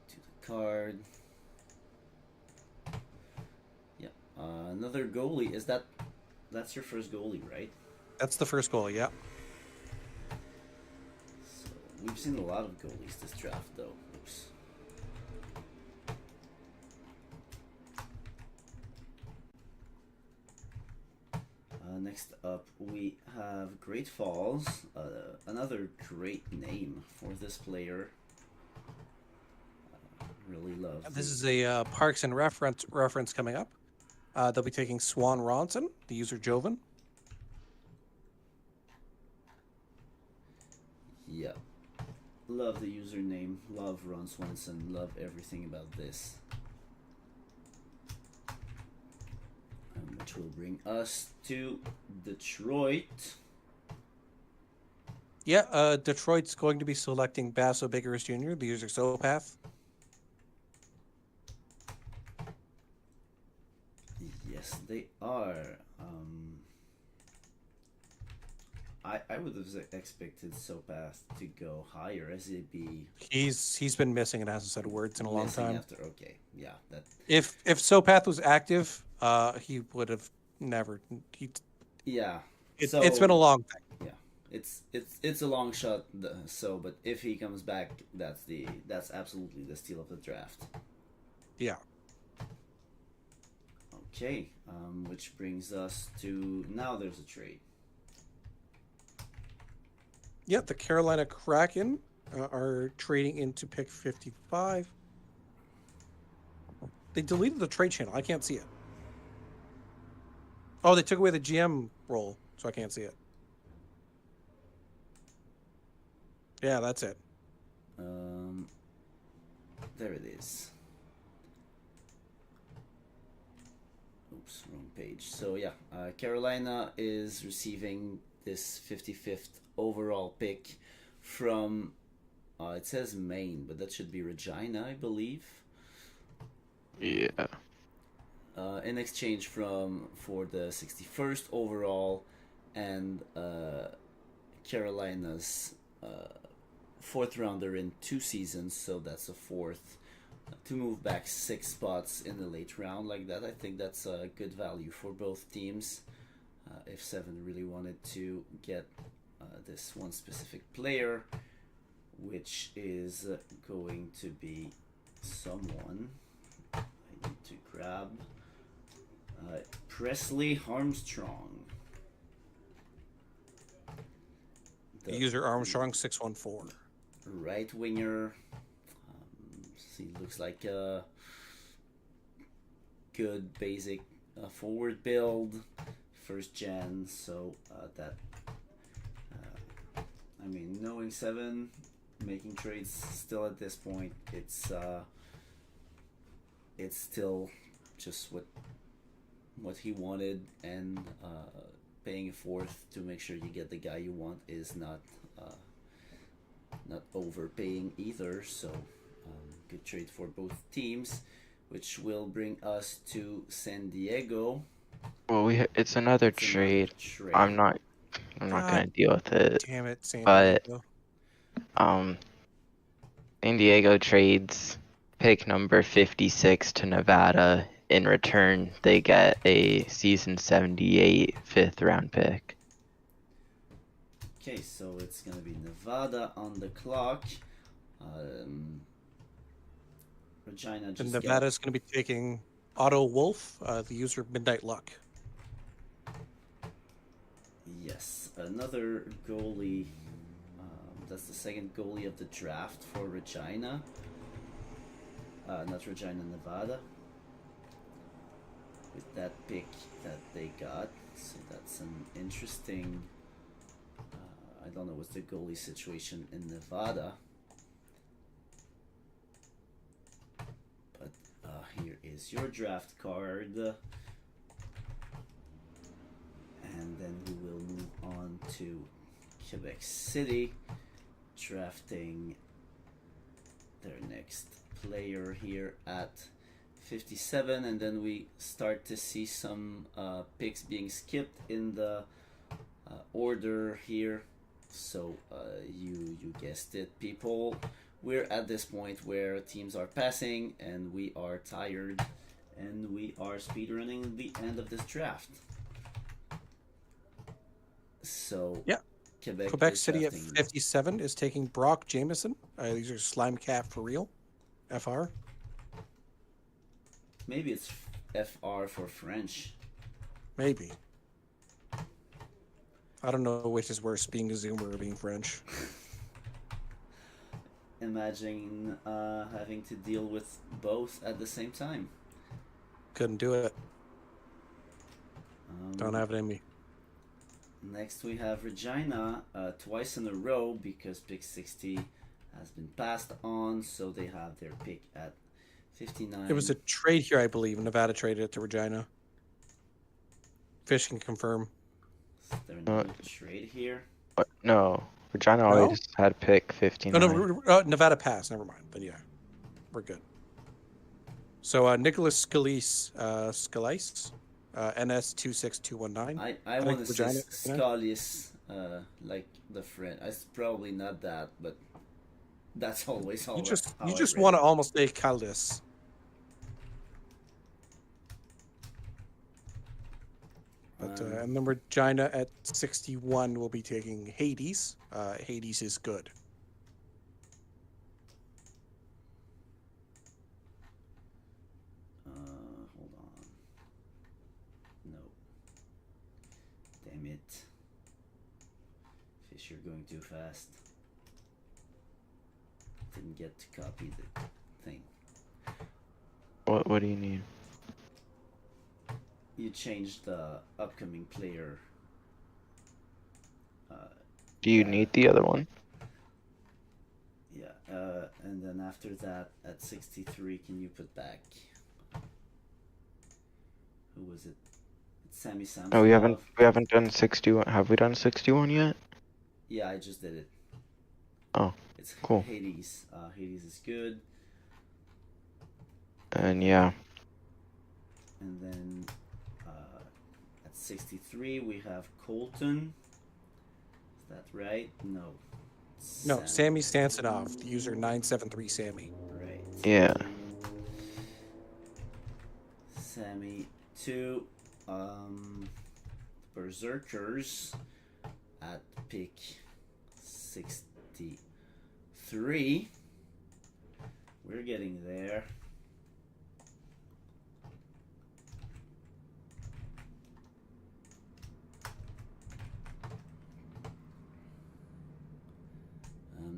do the card. Yep, another goalie. That's your first goalie, right? That's the first goal, yeah. So we've seen a lot of goalies this draft, though. Oops. Next up, we have Great Falls, another great name for this player. Really love. This is a Parks and reference coming up. They'll be taking Swan Ronson, the user Joven. Yeah. Love the username, love Ron Swanson, love everything about this. Which will bring us to Detroit. Yeah, Detroit's going to be selecting Basso Biggers Jr., the user Sopath. Yes, they are. I would have expected Sopath to go higher, as it'd be. He's been missing and hasn't said words in a long time. Okay, yeah, that. If Sopath was active, he would have never. Yeah, it's been a long thing. Yeah, it's a long shot. But if he comes back, that's absolutely the steal of the draft. Yeah. Okay, which brings us to now. There's a trade. Yeah, the Carolina Kraken are trading into pick 55. They deleted the trade channel. I can't see it. Oh, they took away the GM role, so I can't see it. Yeah, that's it. There it is. Oops, wrong page. So yeah, Carolina is receiving this 55th overall pick from, it says Maine, but that should be Regina, I believe. Yeah. In exchange for the 61st overall and Carolina's fourth rounder in 2 seasons, so that's a fourth. To move back 6 spots in the late round like that, I think that's a good value for both teams. If Seven really wanted to get this one specific player, which is going to be someone I need to grab. Presley Armstrong. The User Armstrong 614. right winger. He looks like a good basic forward build, first gen. So that I mean, knowing Seven, making trades still at this point, it's still just what he wanted, and paying a fourth to make sure you get the guy you want is not overpaying either. So good trade for both teams, which will bring us to San Diego. Well, it's another trade. I'm not gonna deal with it. Damn it, San But Diego. San Diego trades pick number 56 to Nevada. In return, they get a season 78 5th round pick. Okay, so it's gonna be Nevada on the clock. Regina And just Nevada's going to be taking Otto Wolf, the user Midnight Luck. Yes, another goalie. That's the second goalie of the draft for Regina. Not Regina, Nevada. With that pick that they got, so that's an interesting. I don't know what's the goalie situation in Nevada, but here is your draft card, and then we will move on to Quebec City, drafting their next player here at 57, and then we start to see some picks being skipped in the order here. So you guessed it, people. We're at this point where teams are passing and we are tired and we are speedrunning the end of this draft. So yeah, Quebec City at 57 is taking Brock Jameson. These are slime cap for real. FR. Maybe it's FR for French. Maybe. I don't know which is worse, being a Zoomer or being French. Imagine having to deal with both at the same time. Couldn't do it. Don't have it in me. Next we have Regina twice in a row because pick 60 has been passed on, so they have their pick at 59. It was a trade here, I believe. Nevada traded it to Regina. Fish can confirm. Is there no trade here? But no, Regina always had pick 59. No, Nevada passed. Never mind. Then yeah, we're good. So Nicholas Scalise, NS26219. I want to say Scalise, like the friend. It's probably not that, but that's always all. You just want to almost say Caldas. But and then Regina at 61 will be taking Hades. Hades is good. Hold on. No. Damn it. Fish, you're going too fast. Didn't get to copy the thing. What do you need? You changed the upcoming player. Do you need the other one? Yeah, and then after that, at 63, can you put back? Who was it? It's Sammy Samsonov. Oh, we haven't done 61. Have we done 61 yet? Yeah, I just did it. Oh, it's cool. Hades. Hades is good. And yeah. And then at 63 we have Colton. that right? No. No, Sammy Stansinov, the user 973 Sammy. Right. Yeah. Sammy 2. Berserkers at pick 63. We're getting there.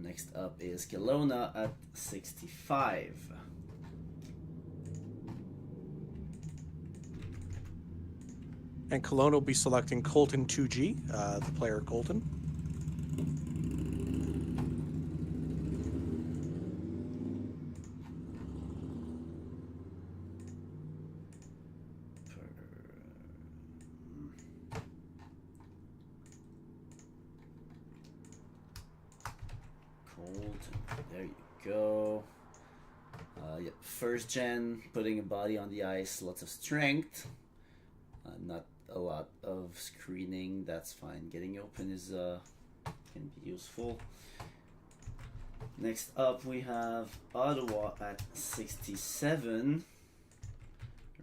Next up is Kelowna at 65. And Kelowna will be selecting Colton 2G, the player Colton. There you go. Yep. First gen, putting a body on the ice, lots of strength. Not a lot of screening, that's fine. Getting open is can be useful. Next up we have Ottawa at 67.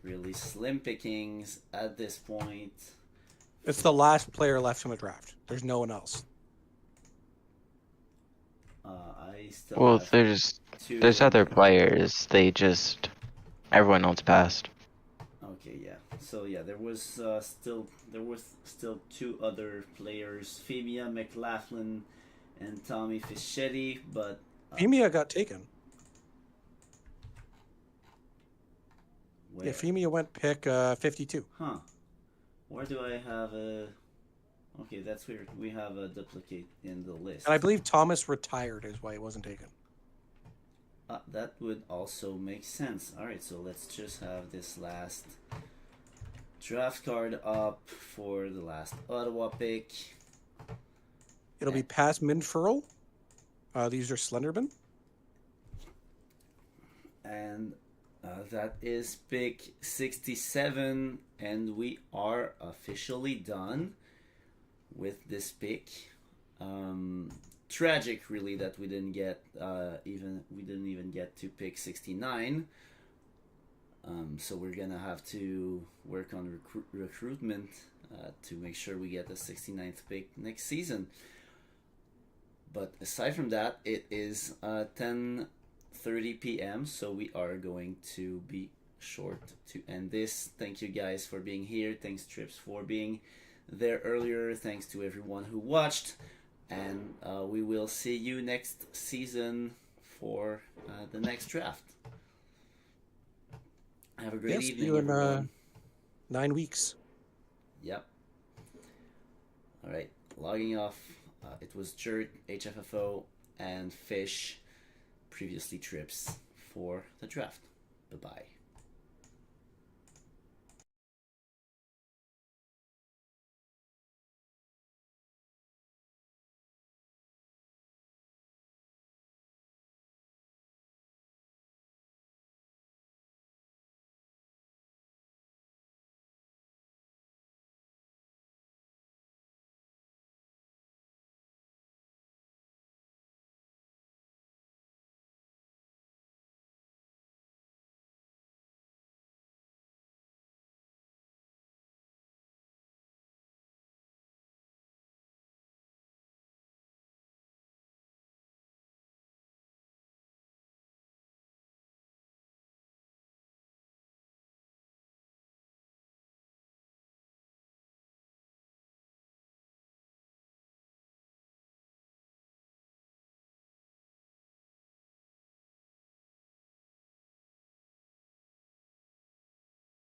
Really slim pickings at this point. It's the last player left from the draft. There's no one else. I still Well, have there's two other remaining. players. They just everyone else passed. Okay, yeah. So yeah, there was still two other players, Femia McLaughlin and Tommy Fischetti, but Femia got taken. where? Yeah, Femia went pick 52. Huh. Where do I have a... Okay, that's weird. We have a duplicate in the list. And I believe Thomas retired is why he wasn't taken. That would also make sense. Alright, so let's just have this last draft card up for the last Ottawa pick. It'll be past Minfurl. These are Slenderman. And that is pick 67, and we are officially done with this pick. Tragic, really, that we didn't get even get to pick 69. So we're gonna have to work on recruitment to make sure we get the 69th pick next season. But aside from that, it is 10:30 p.m. so we are going to be short to end this. Thank you guys for being here. Thanks Trips for being there earlier. Thanks to everyone who watched, and we will see you next season for the next draft. Have a great Yes, evening, you in everyone. 9 weeks. Yep. All right, logging off. It was Jert, HFFO, and Fish, previously Trips, for the draft. Bye-bye.